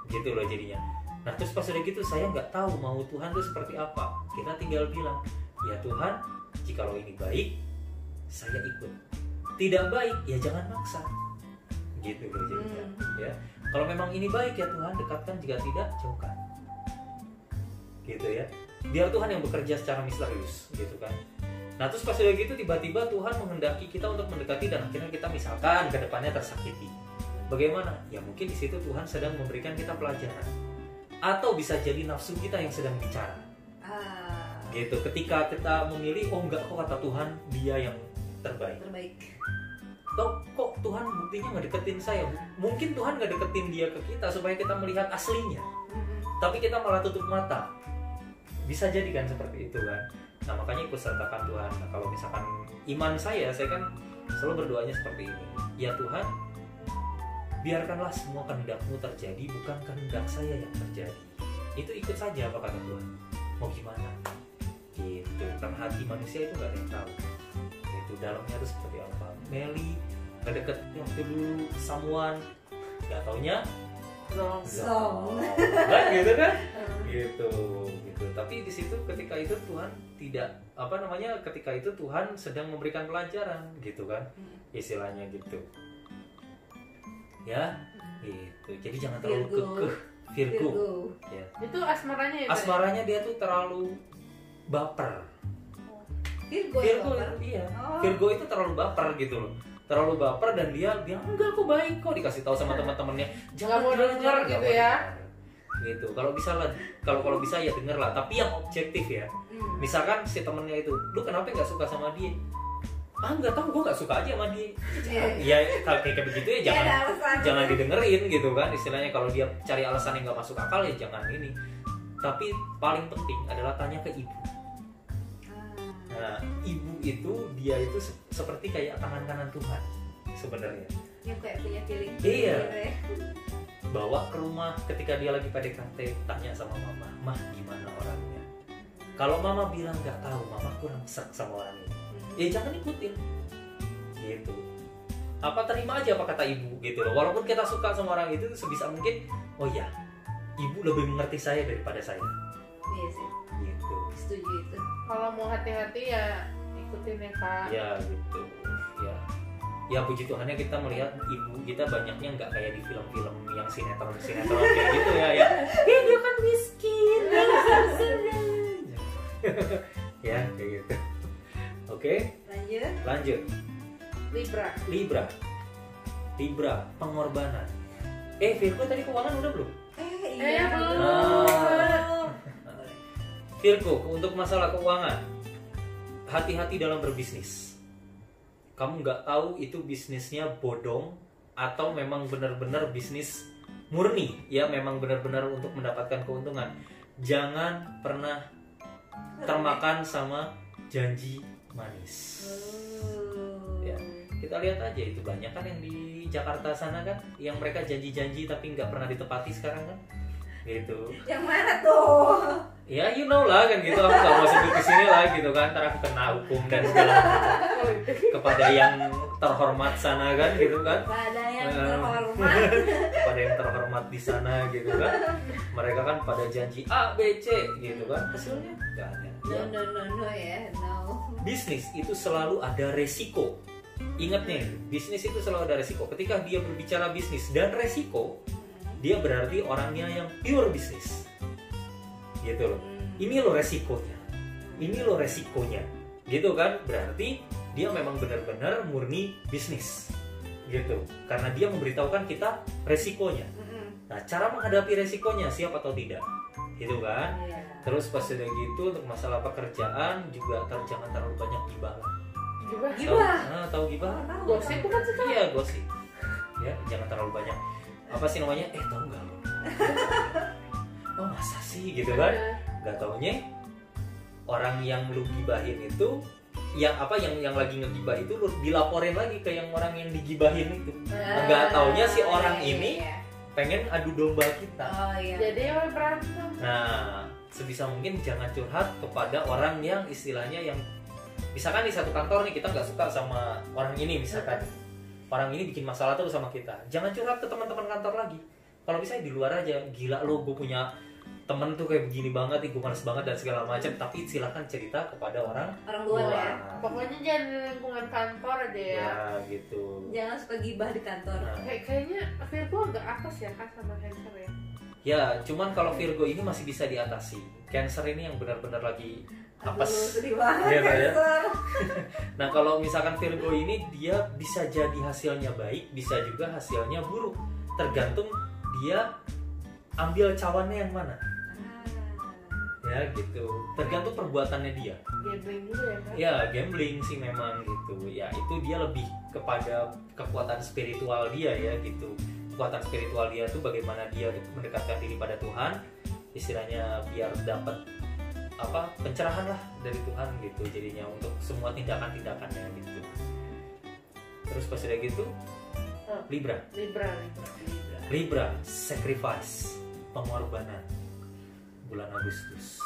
Speaker 3: Gitu loh jadinya. Nah terus pas udah gitu saya nggak tahu mau Tuhan tuh seperti apa. Kita tinggal bilang, ya Tuhan, jikalau ini baik, saya ikut. Tidak baik, ya jangan maksa. Gitu loh jadinya. Ya. Kalau memang ini baik ya Tuhan, dekatkan, jika tidak, jauhkan. Gitu ya. Biar Tuhan yang bekerja secara misterius, gitu kan. Nah terus pas udah gitu tiba-tiba Tuhan menghendaki kita untuk mendekati dan akhirnya kita misalkan ke depannya tersakiti. Bagaimana? Ya mungkin di situ Tuhan sedang memberikan kita pelajaran. Atau bisa jadi nafsu kita yang sedang bicara. Gitu. Ketika kita memilih, oh enggak kok kata Tuhan dia yang terbaik. Kok Tuhan buktinya nggak deketin saya? Mungkin Tuhan nggak deketin dia ke kita supaya kita melihat aslinya. Tapi kita malah tutup mata. Bisa jadi kan seperti itu kan. Nah makanya ikut sertakan Tuhan. Nah kalau misalkan iman saya kan selalu berdoanya seperti ini. Ya Tuhan, biarkanlah semua kehendak-Mu terjadi, bukan kehendak saya yang terjadi. Itu ikut saja apa kata Tuhan. Mau gimana? Gitu. Karena hati manusia itu nggak ada yang tahu. Itu dalamnya itu seperti apa. Meli ngedeket waktu dulu someone, nggak taunya
Speaker 1: Song.
Speaker 3: kan gitu kan? Gitu. Tapi di situ ketika itu Tuhan tidak ketika itu Tuhan sedang memberikan pelajaran gitu kan, istilahnya gitu ya gitu. Jadi jangan terlalu kekeh. Virgo. Ya.
Speaker 2: Itu asmaranya ya?
Speaker 3: Asmaranya dia tuh terlalu baper. Virgo iya. Virgo itu terlalu baper gitu loh, terlalu baper dan dia bilang enggak aku baik kok, dikasih tahu sama teman-temannya
Speaker 2: Nggak mau denger gitu ya.
Speaker 3: Gitu. Kalau bisa lah, kalau bisa ya denger lah, tapi yang objektif ya. Misalkan si temennya itu, lu kenapa nggak suka sama dia? Nggak tahu, gue nggak suka aja sama dia. Ya kalau kayak begitu ya jangan didengerin gitu kan, istilahnya. Kalau dia cari alasan yang nggak masuk akal ya jangan ini. Tapi paling penting adalah tanya ke ibu. Nah, ibu itu dia itu seperti kayak tangan kanan Tuhan sebenarnya.
Speaker 1: Yang kayak punya feeling.
Speaker 3: Iya.
Speaker 1: Gitu ya.
Speaker 3: Bawa ke rumah ketika dia lagi PDKT, tanya sama mama, mah gimana orangnya. Kalau mama bilang nggak tahu, mama kurang sek sama orang ini, ya jangan ikutin. Gitu. Apa terima aja apa kata ibu gitu loh. Walaupun kita suka sama orang itu, sebisa mungkin, oh ya, ibu lebih mengerti saya daripada saya.
Speaker 1: Iya sih.
Speaker 3: Gitu.
Speaker 1: setuju itu.
Speaker 2: Kalau mau hati-hati ya ikutin ya kak.
Speaker 3: Ya gitu ya. Ya puji Tuhannya kita melihat ibu kita banyaknya nggak kayak di film-film yang sinetron kayak gitu ya. Dia kan miskin. Ya kayak gitu. Oke, lanjut. Libra pengorbanan. Virgo tadi keuangan udah belum?
Speaker 2: Belum.
Speaker 3: Virgo untuk masalah keuangan, hati-hati dalam berbisnis. Kamu nggak tahu itu bisnisnya bodong atau memang benar-benar bisnis murni, ya memang benar-benar untuk mendapatkan keuntungan. Jangan pernah termakan sama janji manis. Ya, kita lihat aja itu banyak kan yang di Jakarta sana kan, yang mereka janji-janji tapi nggak pernah ditepati sekarang kan, gitu.
Speaker 1: Yang mana tuh?
Speaker 3: Ya you know lah kan gitu, aku nggak mau sebut di sini lah gitu kan, ntar aku kena hukum dan segala macam kepada yang terhormat sana kan gitu kan.
Speaker 1: Kepada yang terhormat.
Speaker 3: Kepada yang terhormat di sana gitu kan. Mereka kan pada janji A, B, C gitu kan, hasilnya nggak ada.
Speaker 1: No ya, no.
Speaker 3: Bisnis itu selalu ada resiko. Ingat nih, bisnis itu selalu ada resiko. Ketika dia berbicara bisnis dan resiko, dia berarti orangnya yang pure bisnis. Gitu loh. Ini loh resikonya. Gitu kan? Berarti dia memang benar-benar murni bisnis. Gitu. Karena dia memberitahukan kita resikonya. Nah, cara menghadapi resikonya siap atau tidak? Gitu kan? Terus pas udah gitu untuk masalah pekerjaan juga jangan terlalu banyak gibah lah.
Speaker 2: Gibah.
Speaker 3: Tahu gibah?
Speaker 2: Gosip bukan sih?
Speaker 3: Iya, gosip. Ya, jangan terlalu banyak. Apa sih namanya? Tahu nggak lo? Oh masa sih gitu kan? Gak taunya orang yang lu gibahin itu yang lagi ngegibah itu lu dilaporin lagi ke yang orang yang digibahin itu. Gak taunya si orang ini pengen adu domba kita.
Speaker 2: Jadi berantem.
Speaker 3: Nah, sebisa mungkin jangan curhat kepada orang yang istilahnya yang misalkan di satu kantor nih kita nggak suka sama orang ini, misalkan orang ini bikin masalah terus sama kita, jangan curhat ke teman-teman kantor lagi. Kalau bisa di luar aja, gila lo gue punya temen tuh kayak begini banget, gue males banget dan segala macam. Tapi silakan cerita kepada orang
Speaker 1: luar ya.
Speaker 2: Pokoknya jangan di lingkungan kantor aja ya.
Speaker 3: Ya gitu.
Speaker 1: Jangan suka gibah di kantor.
Speaker 3: Nah.
Speaker 2: Kayaknya Virgo agak atas ya kak sama Cancer ya.
Speaker 3: Ya, cuman kalau Virgo ini masih bisa diatasi. Cancer ini yang benar-benar lagi apes.
Speaker 1: Sedih banget
Speaker 3: Ya.
Speaker 1: Cancer.
Speaker 3: Nah, kalau misalkan Virgo ini dia bisa jadi hasilnya baik, bisa juga hasilnya buruk. Tergantung dia ambil cawannya yang mana. Ya gitu, tergantung perbuatannya dia.
Speaker 2: Gambling juga ya kan?
Speaker 3: Ya gambling sih memang gitu. Ya itu dia lebih kepada kekuatan spiritual dia ya gitu. Kekuatan spiritual dia tuh bagaimana dia mendekatkan diri pada Tuhan, istilahnya biar dapat pencerahan lah dari Tuhan gitu. Jadinya untuk semua tindakan-tindakannya gitu. Terus pas udah gitu, Libra, sacrifice, pengorbanan. Bulan Agustus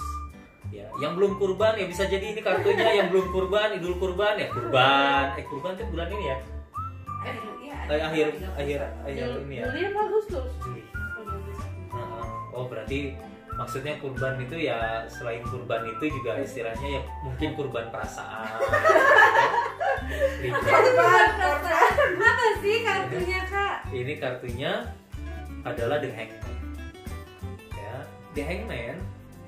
Speaker 3: ya, yang belum kurban ya bisa jadi ini kartunya yang belum kurban, Idul Kurban ya kurban itu bulan ini ya, akhir ini ya,
Speaker 2: Juli apa Agustus?
Speaker 3: Juli. Oh berarti maksudnya kurban itu ya selain kurban itu juga istilahnya ya mungkin kurban perasaan.
Speaker 1: Kurban perasaan apa sih kartunya kak?
Speaker 3: Ini kartunya adalah The Hangman. The Hangman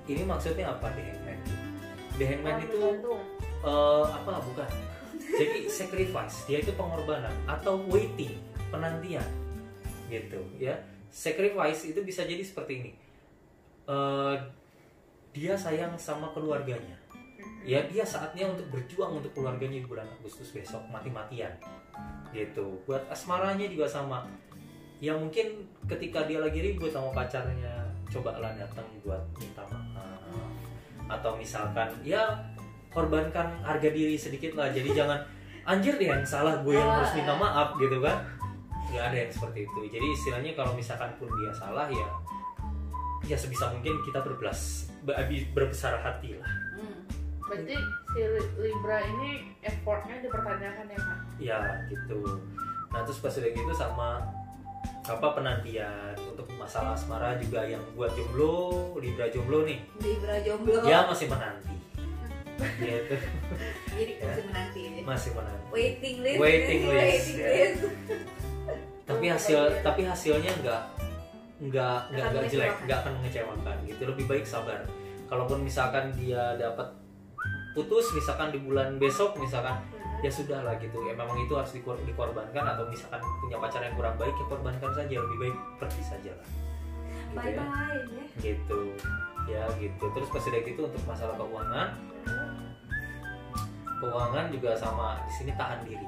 Speaker 3: ini maksudnya apa? The Hangman itu bukan. Jadi sacrifice, dia itu pengorbanan atau waiting, penantian, gitu ya. Sacrifice itu bisa jadi seperti ini. Dia sayang sama keluarganya. Ya dia saatnya untuk berjuang untuk keluarganya di bulan Agustus besok mati-matian, gitu. Buat asmaranya juga sama. Ya mungkin ketika dia lagi ribut sama pacarnya, cobalah datang buat minta maaf, atau misalkan ya korbankan harga diri sedikit lah. Jadi jangan anjir deh yang salah, gue yang harus minta maaf gitu kan. Nggak ada yang seperti itu. Jadi istilahnya kalau misalkan pun dia salah ya sebisa mungkin kita berbesar hati lah.
Speaker 2: Berarti si Libra ini effortnya dipertanyakan ya kak?
Speaker 3: Ya gitu. Nah terus pas udah gitu sama penantian untuk masalah asmara juga yang buat jomblo, Libra jomblo nih.
Speaker 1: Libra jomblo.
Speaker 3: Dia masih menanti. gitu.
Speaker 1: Jadi masih menanti aja.
Speaker 3: Masih menanti.
Speaker 1: Waiting list.
Speaker 3: Waiting list, ya.
Speaker 1: list.
Speaker 3: Tapi hasilnya nggak
Speaker 1: Akan
Speaker 3: jelek,
Speaker 1: mengecewakan.
Speaker 3: nggak akan mengecewakan gitu. Lebih baik sabar. Kalaupun misalkan dia dapat putus misalkan di bulan besok misalkan, ya sudah lah gitu. Memang itu harus dikorbankan, atau misalkan punya pacar yang kurang baik ya korbankan saja, lebih baik pergi saja lah. Gitu
Speaker 1: Bye
Speaker 3: ya.
Speaker 1: bye ya.
Speaker 3: Gitu. Ya gitu. Terus pas udah gitu untuk masalah keuangan juga sama di sini, tahan diri.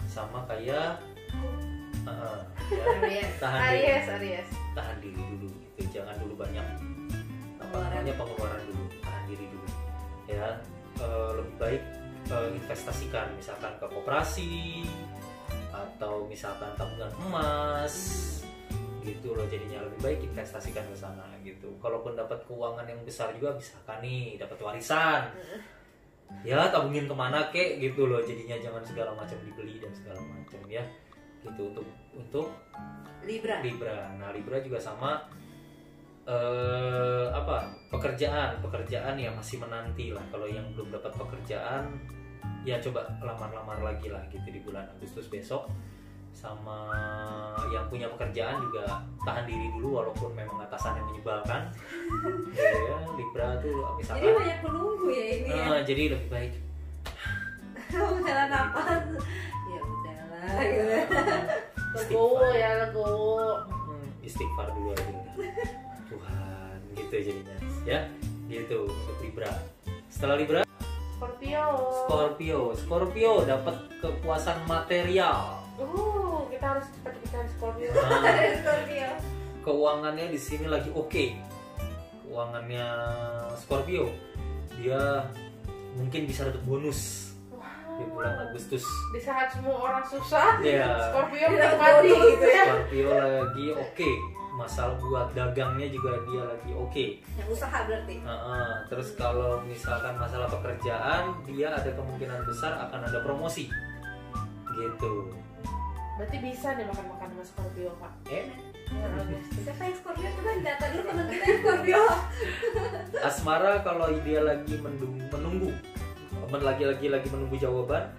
Speaker 3: Sama kayak ya, tahan diri.
Speaker 2: Aries.
Speaker 3: Tahan diri dulu gitu. Jangan dulu banyak pengeluaran dulu, tahan diri dulu. Ya, lebih baik investasikan misalkan ke koperasi atau misalkan tabungan emas gitu loh. Jadinya lebih baik investasikan ke sana gitu. Kalaupun dapat keuangan yang besar juga, misalkan nih dapat warisan, ya tabungin kemana kek gitu loh. Jadinya jangan segala macam dibeli dan segala macam ya gitu. Untuk
Speaker 1: Libra.
Speaker 3: Nah Libra juga sama, pekerjaan yang masih menanti lah. Kalau yang belum dapat pekerjaan ya coba lamar lagi lah gitu di bulan Agustus besok. Sama yang punya pekerjaan juga tahan diri dulu walaupun memang atasannya menyebalkan. Ya, Libra tuh misalkan.
Speaker 1: Jadi banyak penunggu ya ini ya.
Speaker 3: Jadi lebih baik
Speaker 1: Jalan napas. Ya udahlah gitu.
Speaker 2: Legowo ya, legowo.
Speaker 3: Istighfar dulu aja udah. Tuhan gitu jadinya ya gitu untuk Libra. Setelah Libra Scorpio dapat kepuasan material.
Speaker 2: Kita harus cepat-cepat Scorpio.
Speaker 1: Scorpio.
Speaker 3: Keuangannya di sini lagi oke. Keuangannya Scorpio dia mungkin bisa dapat bonus di bulan Agustus.
Speaker 2: Di saat semua orang susah,
Speaker 3: Ya.
Speaker 2: Scorpio menikmati gitu ya.
Speaker 3: Scorpio lagi oke. Masalah buat dagangnya juga dia lagi oke.
Speaker 1: Yang usaha berarti.
Speaker 3: Terus kalau misalkan masalah pekerjaan, dia ada kemungkinan besar akan ada promosi gitu.
Speaker 2: Berarti bisa nih makan-makan sama Scorpio, Pak.
Speaker 1: Siapa yang Scorpio? Coba data dulu teman kita yang Scorpio.
Speaker 3: Asmara kalau dia lagi menunggu, lagi menunggu jawaban,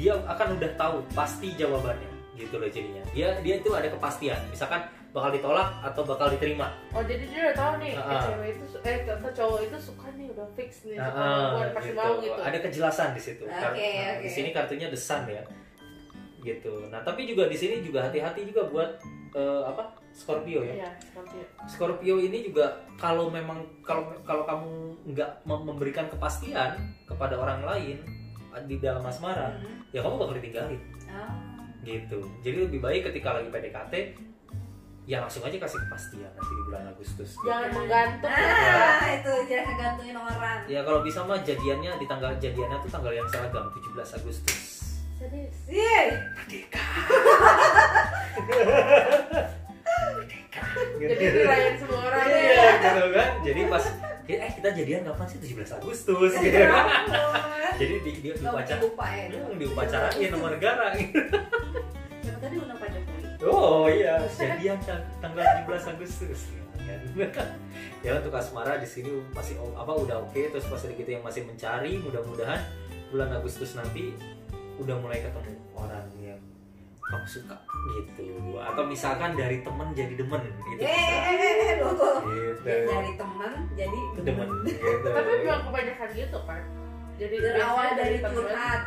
Speaker 3: dia akan udah tahu pasti jawabannya gitu loh jadinya. Dia itu ada kepastian. Misalkan bakal ditolak atau bakal diterima.
Speaker 2: Oh, jadi dia udah tahu nih cewek itu atau cowok itu suka nih, udah fix nih suka pasti
Speaker 3: gitu.
Speaker 2: mau gitu.
Speaker 3: Ada kejelasan di situ.
Speaker 1: Oke.
Speaker 3: Di sini kartunya The Sun ya. Gitu. Nah, tapi juga di sini juga hati-hati juga buat Scorpio ya.
Speaker 2: Iya, Scorpio.
Speaker 3: Scorpio ini juga kalau kamu nggak memberikan kepastian kepada orang lain di dalam asmara, ya kamu bakal ditinggalin. Gitu. Jadi lebih baik ketika lagi PDKT ya langsung aja kasih kepastian nanti di bulan Agustus.
Speaker 2: Jangan menggantung.
Speaker 1: Itu jangan ngegantungin orang.
Speaker 3: Ya kalau bisa mah jadiannya tuh tanggal yang seragam 17 Agustus.
Speaker 2: Serius.
Speaker 3: Merdeka.
Speaker 2: Jadi dirayain semua orang ya.
Speaker 3: Iya, gitu kan. Jadi pas kita jadian kapan sih? 17 Agustus gitu. Jadi diupacarain sama negara gitu.
Speaker 1: Siapa tadi undang Pak Jokowi?
Speaker 3: Oh iya, jadian tanggal 17 Agustus. Ya untuk asmara di sini masih udah oke. Terus pas gitu yang masih mencari, mudah-mudahan bulan Agustus nanti udah mulai ketemu orang yang kamu suka gitu. Atau misalkan dari teman jadi demen gitu. Gitu.
Speaker 1: Dari teman jadi
Speaker 3: Demen gitu.
Speaker 2: Tapi memang kebanyakan gitu kan. Jadi
Speaker 1: Berawal
Speaker 2: biasanya
Speaker 1: dari
Speaker 2: temen,
Speaker 1: curhat.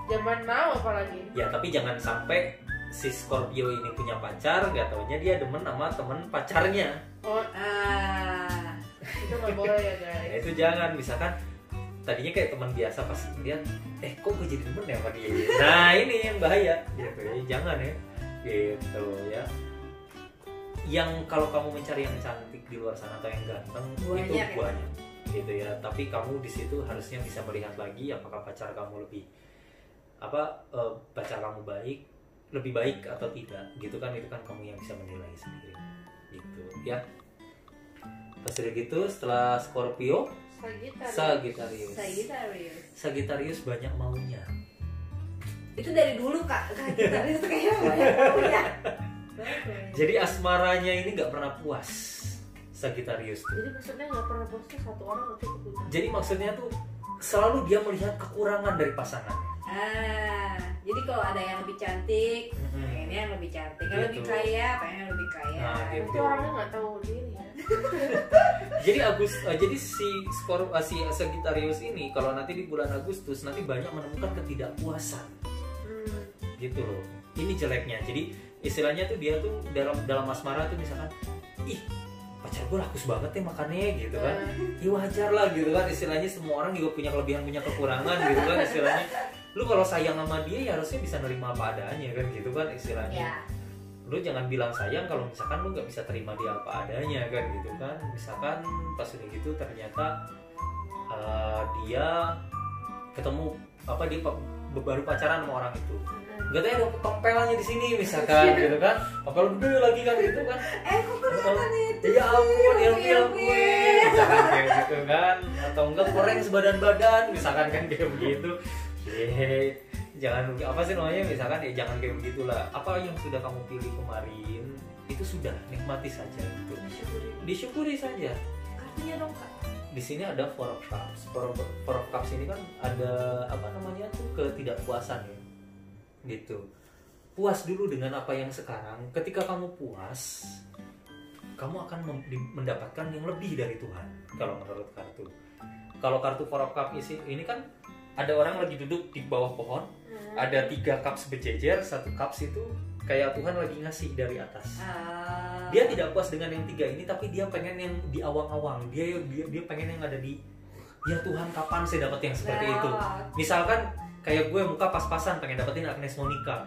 Speaker 2: Zaman now apalagi.
Speaker 3: Ya tapi jangan sampai si Scorpio ini punya pacar, gak taunya dia demen sama temen pacarnya.
Speaker 2: Oh, itu nggak boleh ya guys.
Speaker 3: Nah, itu jangan. Misalkan tadinya kayak teman biasa, pas lihat kok gue jadi demen ya sama dia. Nah ini yang bahaya gitu ya. Jangan ya gitu ya. Yang kalau kamu mencari yang cantik di luar sana atau yang ganteng itu banyak gitu ya. Tapi kamu di situ harusnya bisa melihat lagi apakah pacar kamu pacar kamu lebih baik atau tidak gitu kan. Itu kan kamu yang bisa menilai sendiri gitu ya. Pas udah gitu setelah Scorpio, Sagittarius banyak maunya.
Speaker 1: Itu dari dulu Kak. Sagittarius kayaknya banyak maunya.
Speaker 3: Jadi asmaranya ini nggak pernah puas Sagittarius tuh.
Speaker 2: Jadi maksudnya nggak pernah puas tuh satu orang atau cukup?
Speaker 3: Jadi maksudnya tuh selalu dia melihat kekurangan dari pasangannya.
Speaker 1: Jadi kalau ada yang lebih cantik, pengennya yang lebih cantik. Yang lebih kaya, pengennya yang lebih kaya.
Speaker 3: Nah, gitu.
Speaker 2: Itu orangnya nggak tahu diri ya.
Speaker 3: Jadi si Sagittarius ini kalau nanti di bulan Agustus nanti banyak menemukan ketidakpuasan. Gitu loh. Ini jeleknya. Jadi istilahnya tuh dia tuh dalam asmara tuh misalkan, ih pacar gue rakus banget ya makannya gitu kan. Ya wajar lah gitu kan, istilahnya semua orang juga punya kelebihan punya kekurangan gitu kan istilahnya. Lu kalau sayang sama dia ya harusnya bisa nerima apa adanya kan gitu kan istilahnya.
Speaker 1: Ya.
Speaker 3: Lu jangan bilang sayang kalau misalkan lu nggak bisa terima dia apa adanya kan gitu kan. Misalkan pas udah gitu ternyata dia ketemu dia baru pacaran sama orang itu. Gak tau ada tempelannya di sini misalkan gitu kan, apalagi gede lagi kan gitu kan.
Speaker 1: Kok kelihatan itu?
Speaker 3: Ya ampun, ilmiah gue misalkan kayak gitu kan. Atau enggak koreng sebadan-badan misalkan kan kayak begitu. Jangan apa sih namanya misalkan ya jangan kayak begitulah. Apa yang sudah kamu pilih kemarin itu sudah nikmati saja gitu. Disyukuri saja.
Speaker 1: Kartunya dong Kak.
Speaker 3: Di sini ada Four of Cups. Four of Cups ini kan ada apa namanya tuh ketidakpuasan ya. Gitu. Puas dulu dengan apa yang sekarang. Ketika kamu puas, kamu akan mendapatkan yang lebih dari Tuhan. Kalau menurut kartu. Kalau kartu Four of Cups ini kan ada orang lagi duduk di bawah pohon, ada 3 cups berjejer, 1 cups itu kayak Tuhan lagi ngasih dari atas. Dia tidak puas dengan yang 3 ini, tapi dia pengen yang di awang-awang. Dia pengen yang ada di, ya Tuhan kapan saya dapat yang seperti itu. Misalkan kayak gue muka pas-pasan pengen dapetin Agnes Monica.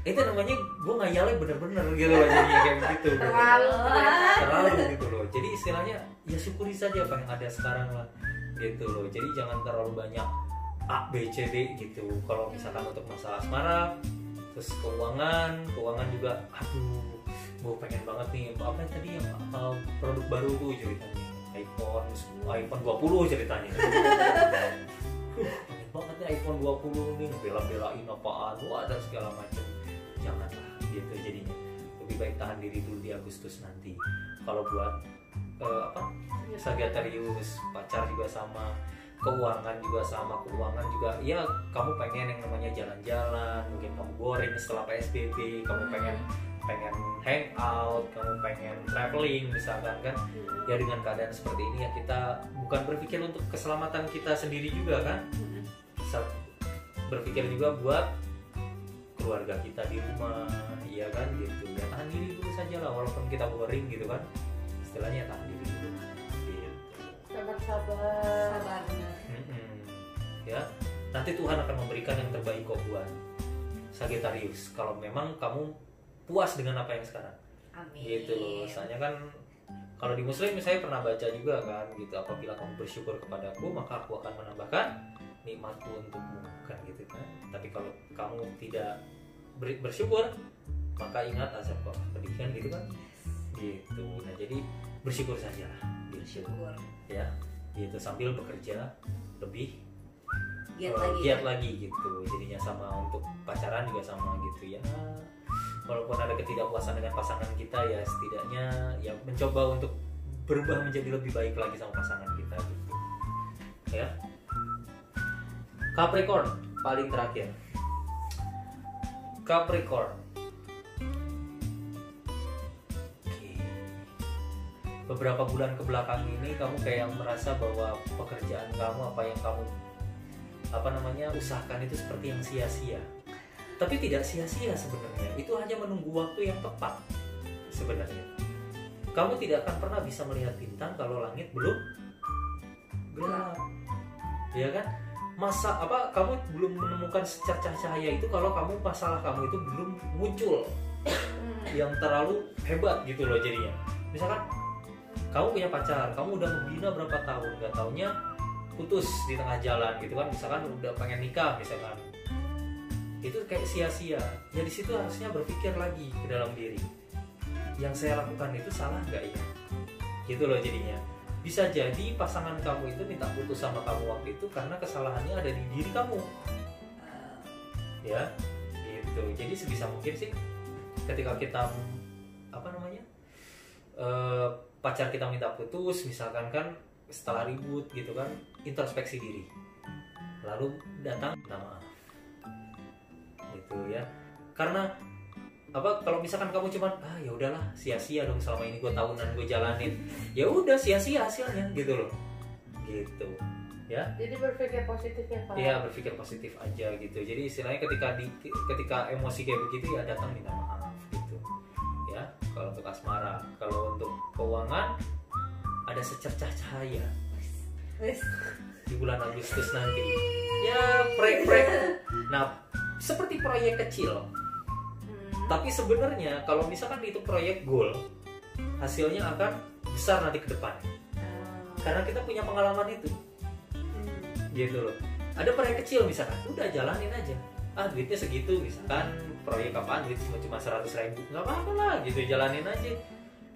Speaker 3: Itu namanya gue ngayalnya bener-bener gitu loh, jadinya kayak begitu. Terlalu gitu loh. Jadi istilahnya ya syukuri saja apa yang ada sekarang lah gitu loh. Jadi jangan terlalu banyak A, B, C, D gitu. Kalau misalkan untuk masalah asmara, terus keuangan juga, aduh, gue pengen banget nih apa tadi yang produk baru tuh ceritanya iPhone 20 ceritanya. Pengen banget nih iPhone 20 nih, bela-belain apaan, dan segala macam. Janganlah gitu jadinya. Lebih baik tahan diri dulu di Agustus nanti. Kalau buat Sagittarius, pacar juga sama, keuangan juga ya kamu pengen yang namanya jalan-jalan, mungkin kamu boring setelah PSBB, kamu pengen hangout, kamu pengen traveling misalkan kan. Ya dengan keadaan seperti ini ya kita bukan berpikir untuk keselamatan kita sendiri juga kan, berpikir juga buat keluarga kita di rumah, iya kan gitu. Ya tahan diri dulu saja lah walaupun kita boring gitu kan, istilahnya tahan diri dulu gitu.
Speaker 2: Sabar
Speaker 1: benar.
Speaker 3: Ya nanti Tuhan akan memberikan yang terbaik kok buat Sagittarius kalau memang kamu puas dengan apa yang sekarang.
Speaker 1: Amin.
Speaker 3: Gitu loh. Soalnya kan kalau di Muslim saya pernah baca juga kan gitu, apabila kamu bersyukur kepadaku maka aku akan menambahkan nikmatku untukmu kan gitu kan. Tapi kalau kamu tidak bersyukur maka ingat azabku akan pedih kan gitu kan. Gitu. Nah jadi bersyukur saja lah.
Speaker 1: Bersyukur.
Speaker 3: Ya gitu sambil bekerja lebih
Speaker 1: giat
Speaker 3: lagi gitu. Jadinya sama untuk pacaran juga sama gitu ya. Walaupun ada ketidakpuasan dengan pasangan kita ya setidaknya ya mencoba untuk berubah menjadi lebih baik lagi sama pasangan kita gitu. Ya. Capricorn paling terakhir. Capricorn. Beberapa bulan kebelakang ini kamu kayak merasa bahwa pekerjaan kamu apa yang kamu usahakan itu seperti yang sia-sia. Tapi tidak sia-sia sebenarnya. Itu hanya menunggu waktu yang tepat sebenarnya. Kamu tidak akan pernah bisa melihat bintang kalau langit belum gelap. Ya kan? Kamu belum menemukan secercah cahaya itu kalau masalah kamu itu belum muncul yang terlalu hebat gitu loh jadinya. Misalkan kamu punya pacar, kamu udah membina berapa tahun, gak taunya putus di tengah jalan gitu kan, misalkan udah pengen nikah misalkan, itu kayak sia-sia. Ya di situ harusnya berpikir lagi ke dalam diri, yang saya lakukan itu salah nggak ya? Gitu loh jadinya. Bisa jadi pasangan kamu itu minta putus sama kamu waktu itu karena kesalahannya ada di diri kamu. Ya, gitu. Jadi sebisa mungkin sih ketika kita pacar kita minta putus misalkan kan, setelah ribut gitu kan, introspeksi diri, lalu datang minta maaf gitu ya. Karena apa, kalau misalkan kamu cuman ya udahlah sia-sia dong selama ini gue tahunan gue jalanin, ya udah sia-sia hasilnya gitu loh, gitu ya.
Speaker 2: Jadi berpikir positif ya Pak.
Speaker 3: Iya, berpikir positif aja gitu. Jadi istilahnya ketika emosi kayak begitu ya datang minta maaf gitu ya. Kalau untuk asmara, kalau untuk keuangan ada secercah cahaya
Speaker 1: Wes.
Speaker 3: di bulan Agustus nanti ya, proyek-proyek. Nah, seperti proyek kecil, tapi sebenarnya kalau misalkan itu proyek goal, hasilnya akan besar nanti ke depan. Karena kita punya pengalaman itu. Gitu loh. Ada proyek kecil misalkan, udah jalanin aja. Duitnya segitu, misalkan proyek apaan, duit cuma 100.000, nggak apa-apa lah gitu, jalanin aja.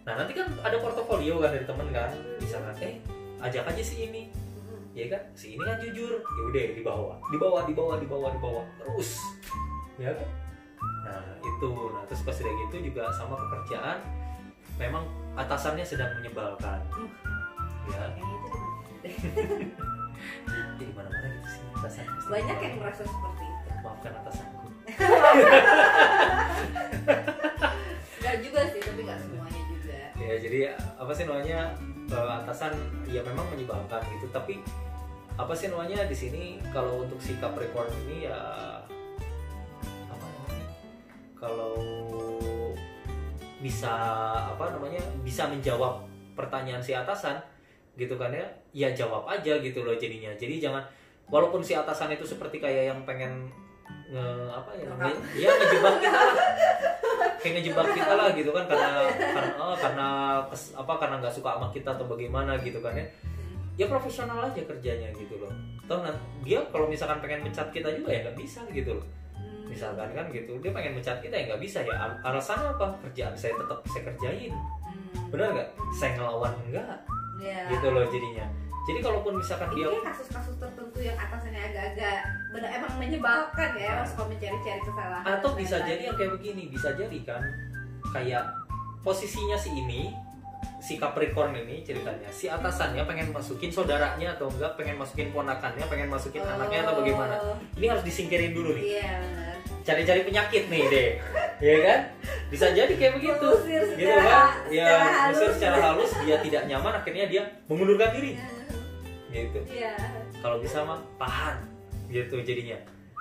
Speaker 3: Nah nanti kan ada portofolio kan dari temen kan, misalkan ajak aja si ini, ya kan, si ini kan jujur, ya udah dibawa terus, ya kan. Nah itu, terus pas udah gitu juga sama pekerjaan, memang atasannya sedang menyebalkan, ya. Jadi mana-mana gitu sih atasan.
Speaker 1: Banyak yang merasa seperti itu.
Speaker 3: Maafkan atasanku.
Speaker 1: Enggak juga sih, tapi nggak semuanya juga.
Speaker 3: Ya jadi apa sih namanya, atasan ya memang menyebalkan gitu, tapi apa sih namanya di sini kalau untuk si Capricorn ini ya apa namanya, kalau bisa apa namanya, bisa menjawab pertanyaan si atasan gitu kan ya jawab aja gitu loh jadinya. Jadi jangan, walaupun si atasan itu seperti kayak yang pengen ngejebak kita lah, kayak ngejebak kita lah gitu kan, karena nggak suka sama kita atau bagaimana gitu kan ya profesional aja kerjanya gitu loh. Toh dia kalau misalkan pengen mencat kita juga ya nggak bisa gitu loh. Misalkan kan gitu, dia pengen mencat kita ya nggak bisa ya, alasannya apa, kerjaan saya tetap saya kerjain, benar nggak, saya ngelawan enggak.
Speaker 1: Ya.
Speaker 3: Gitu loh jadinya. Jadi kalaupun misalkan
Speaker 1: ini
Speaker 3: dia
Speaker 1: kasus-kasus tertentu yang atasannya agak-agak benar emang menyebalkan ya, suka mencari-cari kesalahan.
Speaker 3: Atau bisa jadi yang kayak begini, bisa jadi kan kayak posisinya si ini, si Capricorn ini ceritanya, si atasannya pengen masukin saudaranya atau enggak, pengen masukin ponakannya, pengen masukin anaknya atau bagaimana. Ini harus disingkirin dulu nih.
Speaker 1: Iya benar.
Speaker 3: Cari-cari penyakit nih deh. Ya kan? Bisa jadi kayak begitu.
Speaker 1: Mengusir
Speaker 3: Gitu kan? Ya, mengusir secara halus, dia tidak nyaman, akhirnya dia mengundurkan diri. Gitu.
Speaker 1: Iya.
Speaker 3: Kalau bisa mah tahan gitu jadinya.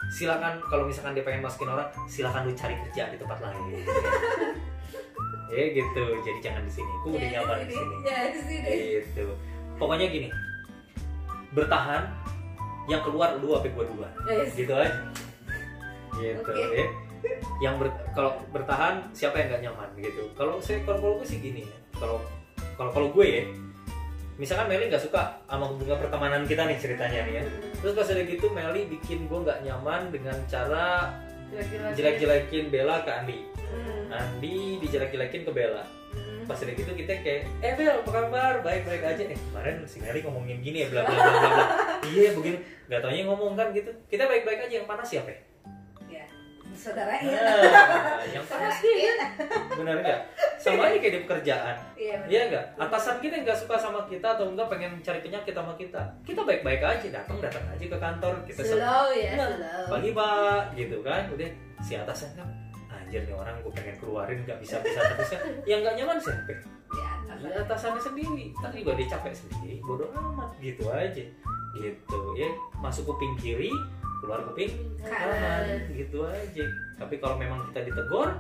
Speaker 3: Silakan kalau misalkan dia pengen masukin orang, silakan lu cari kerja di tempat lain. Ya gitu. Jadi jangan di sini. Aku udah nyaman di sini.
Speaker 1: Ya di sini.
Speaker 3: Gitu. Pokoknya gini. Bertahan, yang keluar lu apa gua duluan.
Speaker 1: Yes.
Speaker 3: Gitu aja. Gitu ya. Kalau bertahan siapa yang nggak nyaman gitu. Kalau gue sih gini ya. Kalau gue ya, misalkan Meli nggak suka sama hubungan pertemanan kita nih ceritanya nih ya. Terus pas ada gitu Meli bikin gue nggak nyaman dengan cara jelek-jelekin Bella ke Andi. Andi dijelek-jelekin ke Bella. Pas ada gitu kita kayak, Bel apa kabar? Baik-baik aja. Kemarin si Meli ngomongin gini ya, bla bla bla bla. Iya begini. Nggak taunya ngomong kan gitu. Kita baik-baik aja, yang panas siapa ya?
Speaker 1: Saudaranya.
Speaker 3: Yang panas dia. Benar nggak? Sama aja kayak di pekerjaan. Iya nggak? Atasan kita nggak suka sama kita atau enggak pengen cari penyakit sama kita. Kita baik-baik aja, datang aja ke kantor. Kita
Speaker 1: slow ya,
Speaker 3: slow.
Speaker 1: slow.
Speaker 3: Pagi Pak, gitu kan? Udah si atasan kan, anjir nih orang gue pengen keluarin nggak bisa terusnya. Yang nggak nyaman siapa? Ya atasannya sendiri. Tadi juga dia capek sendiri. Bodoh amat, gitu aja. Gitu ya, masuk kuping kiri, keluar kuping kanan, gitu aja. Tapi kalau memang kita ditegur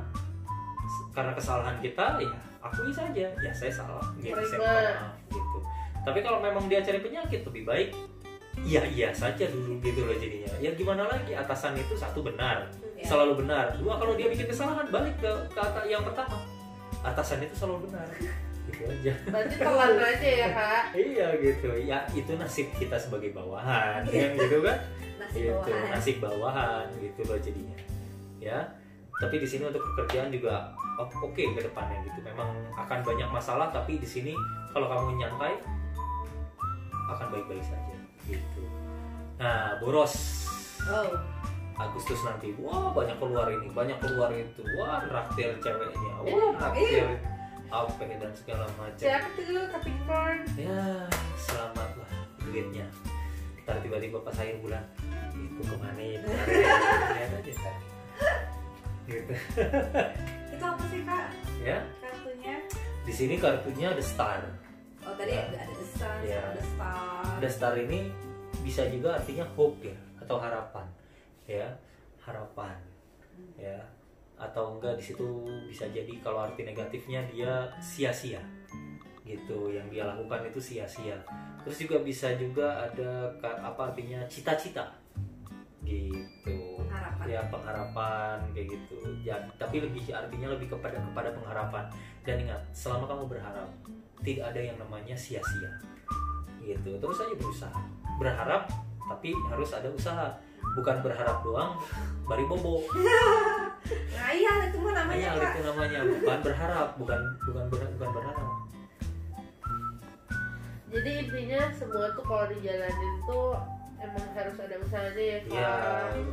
Speaker 3: karena kesalahan kita, ya akui saja, ya saya salah, gitu, saya maaf, gitu. Tapi kalau memang dia cari penyakit, lebih baik iya saja dulu gitu loh jadinya. Ya gimana lagi, atasan itu satu benar, selalu benar. Dua, kalau dia bikin kesalahan, balik ke kata yang pertama, atasan itu selalu benar. Gitu aja.
Speaker 2: Berarti telan aja ya Kak.
Speaker 3: Iya gitu. Ya itu nasib kita sebagai bawahan, yang gitu kan? Nasib bawahan gitu loh jadinya. Ya. Tapi di sini untuk pekerjaan juga oke ke depannya gitu. Memang akan banyak masalah, tapi di sini kalau kamu nyantai akan baik-baik saja gitu. Nah, boros. Agustus nanti, wah banyak keluar ini, banyak keluar itu, wah traktir ceweknya, wah traktir apa dan segala macam.
Speaker 2: Siapa tuh Capricorn?
Speaker 3: Ya, selamat duitnya. Ntar tiba-tiba pas akhir bulan itu kemana itu? Lihat aja kan. Gitu.
Speaker 1: Itu apa sih kak
Speaker 3: Ya,
Speaker 1: kartunya?
Speaker 3: di sini kartunya ada star.
Speaker 1: Oh tadi
Speaker 3: Ya.
Speaker 1: ada star,
Speaker 3: Ya.
Speaker 1: ada star.
Speaker 3: Ada star ini bisa juga artinya hope ya, atau harapan, ya, harapan, ya, atau enggak di situ bisa jadi kalau arti negatifnya dia sia-sia, gitu, yang dia lakukan itu sia-sia. Terus juga bisa juga ada apa artinya cita-cita, gitu,
Speaker 1: Pengharapan.
Speaker 3: ya pengharapan kayak gitu. Ya, tapi artinya lebih kepada pengharapan. Dan ingat, selama kamu berharap tidak ada yang namanya sia-sia, gitu. Terus aja berusaha, berharap tapi harus ada usaha, bukan berharap doang bari bobo.
Speaker 1: Ngayal itu mah namanya
Speaker 3: Ngayal
Speaker 1: kak.
Speaker 3: itu namanya, bukan berharap, bukan berharap.
Speaker 2: Jadi intinya semua tuh kalau dijalanin tuh emang harus ada usahanya ya kak.
Speaker 3: Iya.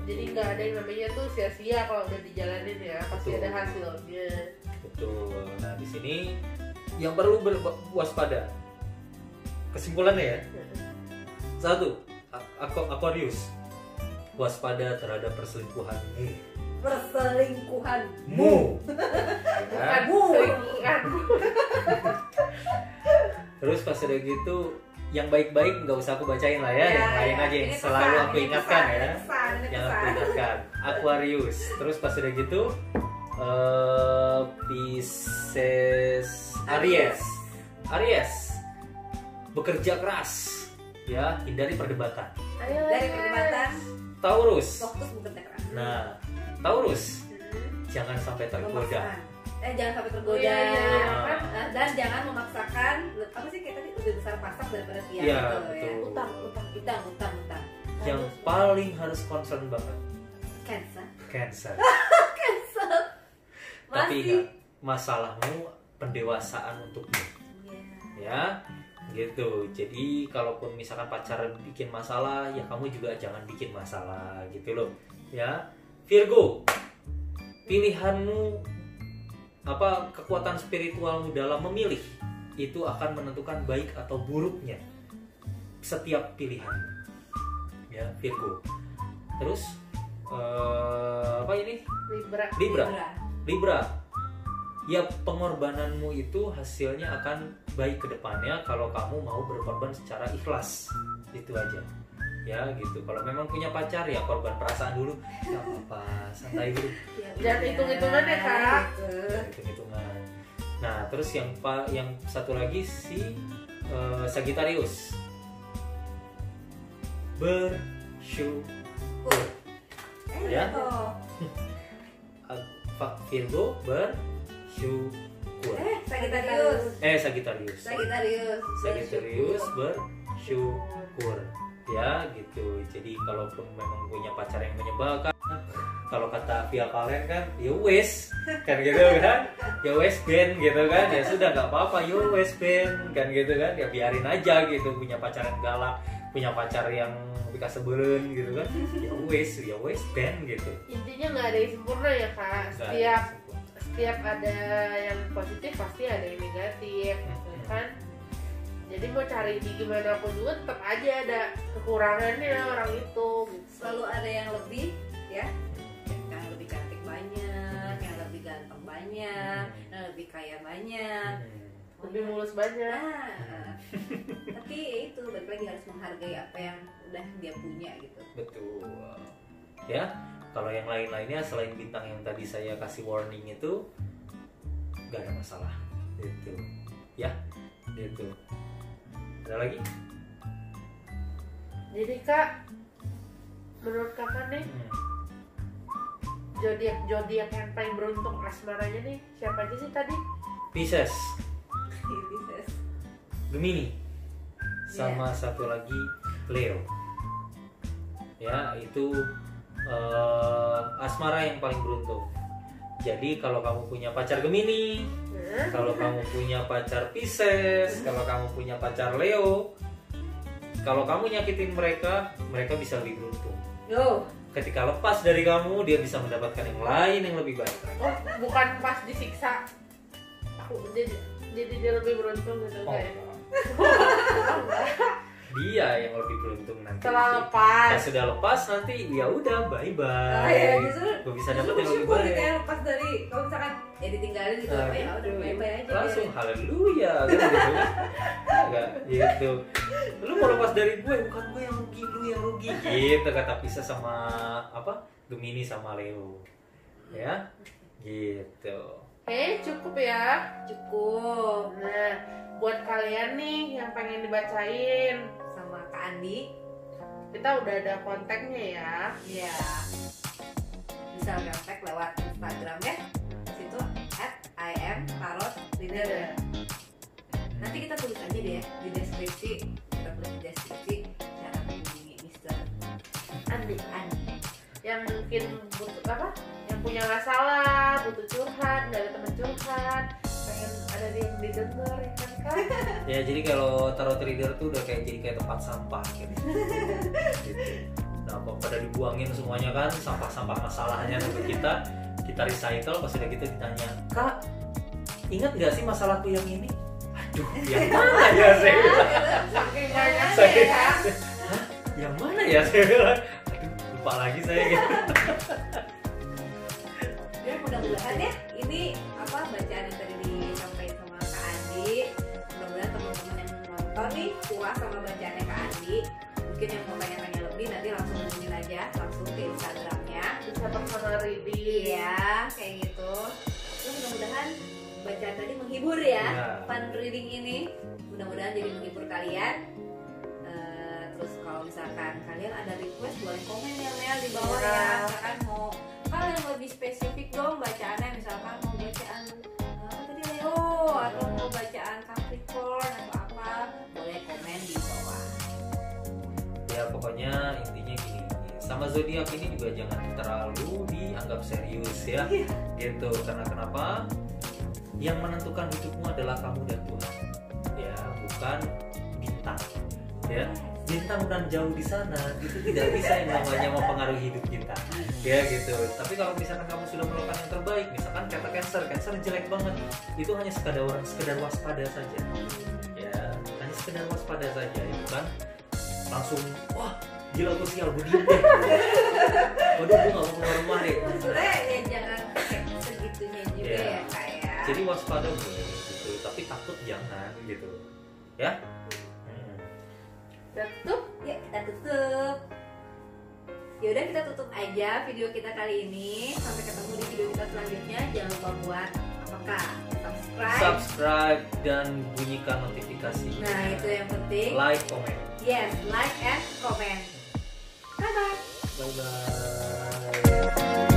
Speaker 2: Jadi nggak ada yang namanya tuh sia-sia kalau udah dijalanin ya, pasti
Speaker 3: Betul.
Speaker 2: ada hasilnya.
Speaker 3: Betul. Nah, di sini yang perlu waspada. Kesimpulannya ya. Satu, Aquarius, waspada terhadap perselingkuhan.
Speaker 1: Perselingkuhanmu.
Speaker 2: Bukan
Speaker 3: Ya.
Speaker 2: selingkuhan.
Speaker 3: Terus pas udah gitu, yang baik-baik nggak usah aku bacain lah ya, yang lain aja yang
Speaker 1: Ini
Speaker 3: selalu
Speaker 1: pesan,
Speaker 3: aku
Speaker 1: ini
Speaker 3: ingatkan
Speaker 1: pesan,
Speaker 3: ya.
Speaker 1: ini pesan, ini
Speaker 3: Yang aku
Speaker 1: pesan.
Speaker 3: ingatkan, Aquarius. Terus pas udah gitu, Pisces, Aries, bekerja keras, ya, hindari perdebatan.
Speaker 2: Ayo
Speaker 1: Dari
Speaker 2: Les.
Speaker 1: perdebatan
Speaker 3: Taurus,
Speaker 1: fokus bekerja keras.
Speaker 3: nah, Taurus, jangan sampai tergoda.
Speaker 1: Memaksakan. Jangan sampai tergoda.
Speaker 2: Iya, iya, iya.
Speaker 3: Nah,
Speaker 1: Dan jangan memaksakan apa sih kayak tadi lebih besar pasak daripada tiang
Speaker 3: Iya,
Speaker 1: gitu
Speaker 3: betul.
Speaker 1: ya. Utang.
Speaker 3: Yang paling harus concern banget,
Speaker 1: Cancer.
Speaker 3: Cancer.
Speaker 1: Cancer.
Speaker 3: Tapi
Speaker 1: Masih.
Speaker 3: ingat, masalahmu pendewasaan untukmu.
Speaker 1: Iya.
Speaker 3: Ya, gitu. Jadi kalaupun misalkan pacar bikin masalah, ya kamu juga jangan bikin masalah, gitu loh. Ya, Virgo, pilihanmu apa, kekuatan spiritualmu dalam memilih itu akan menentukan baik atau buruknya setiap pilihan. Ya, Virgo. Terus apa ini? Libra. Ya, pengorbananmu itu hasilnya akan baik ke depannya kalau kamu mau berkorban secara ikhlas. Itu aja. Ya, gitu. Kalau memang punya pacar, ya korban perasaan dulu. Gak apa-apa, santai dulu.
Speaker 2: Jangan hitung-hitungan ya, Kak.
Speaker 3: Hitung-hitungan. Nah, terus yang satu lagi si Sagittarius. Bersyukur. Ya. Virgo bersyukur.
Speaker 1: Sagittarius.
Speaker 3: Sagittarius bersyukur. Ya, gitu. Jadi kalaupun memang punya pacar yang menyebalkan, kalau kata Via Valen kan, ya wes, kan gitu kan, ya wes ben gitu kan, ya sudah nggak apa-apa, yo wes ben, kan gitu kan, ya biarin aja gitu. Punya pacar yang galak, punya pacar yang bekas sebelen gitu kan, ya wes ben gitu.
Speaker 2: Intinya nggak ada yang sempurna ya kak. Setiap ada yang positif pasti ada yang negatif, kan? Jadi mau cari di gimana pun juga tetap aja ada kekurangannya orang itu.
Speaker 1: Selalu ada yang lebih, ya. Yang lebih cantik banyak, yang lebih ganteng banyak, yang lebih kaya banyak.
Speaker 2: Lebih mulus banyak.
Speaker 1: Nah, tapi ya itu balik lagi harus menghargai apa yang udah dia punya gitu.
Speaker 3: Betul. Ya, kalau yang lain-lainnya selain bintang yang tadi saya kasih warning itu gak ada masalah. Gitu. Ya, gitu. Ada lagi?
Speaker 2: Jadi kak, menurut kakak nih, zodiak yang paling beruntung asmaranya nih siapa aja sih tadi?
Speaker 3: Pisces,
Speaker 1: Pisces.
Speaker 3: Gemini, sama satu lagi Leo. Ya, itu asmara yang paling beruntung. Jadi kalau kamu punya pacar Gemini, kalau kamu punya pacar Pisces, kalau kamu punya pacar Leo, kalau kamu nyakitin mereka, mereka bisa lebih beruntung.
Speaker 1: Yo,
Speaker 3: Ketika lepas dari kamu, dia bisa mendapatkan yang lain yang lebih baik.
Speaker 2: Oh, bukan pas disiksa. Jadi dia lebih beruntung gitu
Speaker 3: Oh,
Speaker 2: kayak.
Speaker 3: enggak. dia yang lebih beruntung nanti.
Speaker 2: Setelah lepas.
Speaker 3: Pas sudah lepas nanti ya udah bye
Speaker 1: Oh
Speaker 3: bye.
Speaker 1: ya justru
Speaker 3: Gue bisa dapat yang lebih
Speaker 1: bersyukur
Speaker 3: baik.
Speaker 1: gitu ya lepas dari kalau misalkan ya ditinggalin gitu apa ya udah bye bye aja.
Speaker 3: Langsung haleluya kan gitu. Enggak gitu. Lu mau lepas dari gue bukan gue yang rugi, lu yang rugi. Gitu kata Pisces sama apa? Gemini sama Leo. Ya. Gitu.
Speaker 2: Cukup ya.
Speaker 1: Cukup
Speaker 2: Nah, buat kalian nih yang pengen dibacain,
Speaker 1: sama Kak Andi.
Speaker 2: kita udah ada kontaknya ya.
Speaker 1: Iya. Bisa kontak lewat Instagram ya. Situ @imtarotreader. Nanti kita tulis aja deh ya di deskripsi. Kita tulis di deskripsi cara menghubungi Mr.
Speaker 2: Andi,
Speaker 1: Andi.
Speaker 2: yang mungkin butuh apa? Yang punya masalah, butuh curhat, nggak ada teman curhat, pengen ada yang didengar ya kan Kak?
Speaker 3: Ya jadi kalau tarot reader tuh udah jadi kayak tempat sampah gitu. Gitu. Nah pada dibuangin semuanya kan sampah-sampah masalahnya untuk kita recycle. Pas udah gitu ditanya, Kak ingat nggak sih masalahku yang ini? Aduh yang mana ya saya bilang.
Speaker 2: Saking banyaknya
Speaker 3: Saya-
Speaker 2: ya.
Speaker 3: Hah? Yang mana ya saya bilang. Aduh lupa lagi saya gitu.
Speaker 1: Ya mudah-mudahan ya ini apa bacaan yang tadi disampaikan sama Kak Andi. Mudah-mudahan teman-teman yang nonton nih puas sama bacaannya Kak Andi. Mungkin yang mau tanya-tanya lebih nanti langsung hubungin aja langsung ke Instagramnya.
Speaker 2: Bisa personal reading.
Speaker 1: Iya kayak gitu. Terus mudah-mudahan bacaan tadi menghibur ya.
Speaker 3: Iya.
Speaker 1: Fun reading ini mudah-mudahan jadi menghibur kalian. Terus kalau misalkan kalian ada request boleh komen ya Mel di bawah
Speaker 2: Iya.
Speaker 1: ya. Misalkan mau kalian lebih spesifik dong bacaannya, misalkan mau bacaan apa tadi Leo atau mau bacaan Capricorn atau apa, boleh komen di bawah.
Speaker 3: Ya pokoknya intinya gini, sama zodiak ini juga jangan terlalu dianggap serius ya. Gitu. Karena kenapa? Yang menentukan hidupmu adalah kamu dan Tuhan. Ya, bukan bintang. Ya, bintang dan jauh di sana itu tidak bisa yang namanya mempengaruhi hidup kita. Ya gitu. Tapi kalau misalkan kamu sudah melakukan yang terbaik, misalkan kata Cancer jelek banget, itu hanya sekedar waspada saja. Ya, hanya sekedar waspada saja, ya bukan langsung wah gila gue sial gue diem deh. Waduh gue gak mau keluar rumah deh.
Speaker 1: Sebenarnya ya jangan segitunya juga
Speaker 3: Iya.
Speaker 1: ya kayak.
Speaker 3: Jadi waspada boleh gitu, tapi takut jangan gitu. Ya.
Speaker 2: Udah tutup.
Speaker 1: Ya kita tutup. Ya udah kita tutup aja video kita kali ini. Sampai ketemu di video kita selanjutnya. Jangan lupa buat apakah
Speaker 3: Subscribe dan bunyikan notifikasi.
Speaker 1: Nah itu yang penting.
Speaker 3: Like, comment.
Speaker 1: Yes, like and comment. Bye bye.
Speaker 3: Bye bye.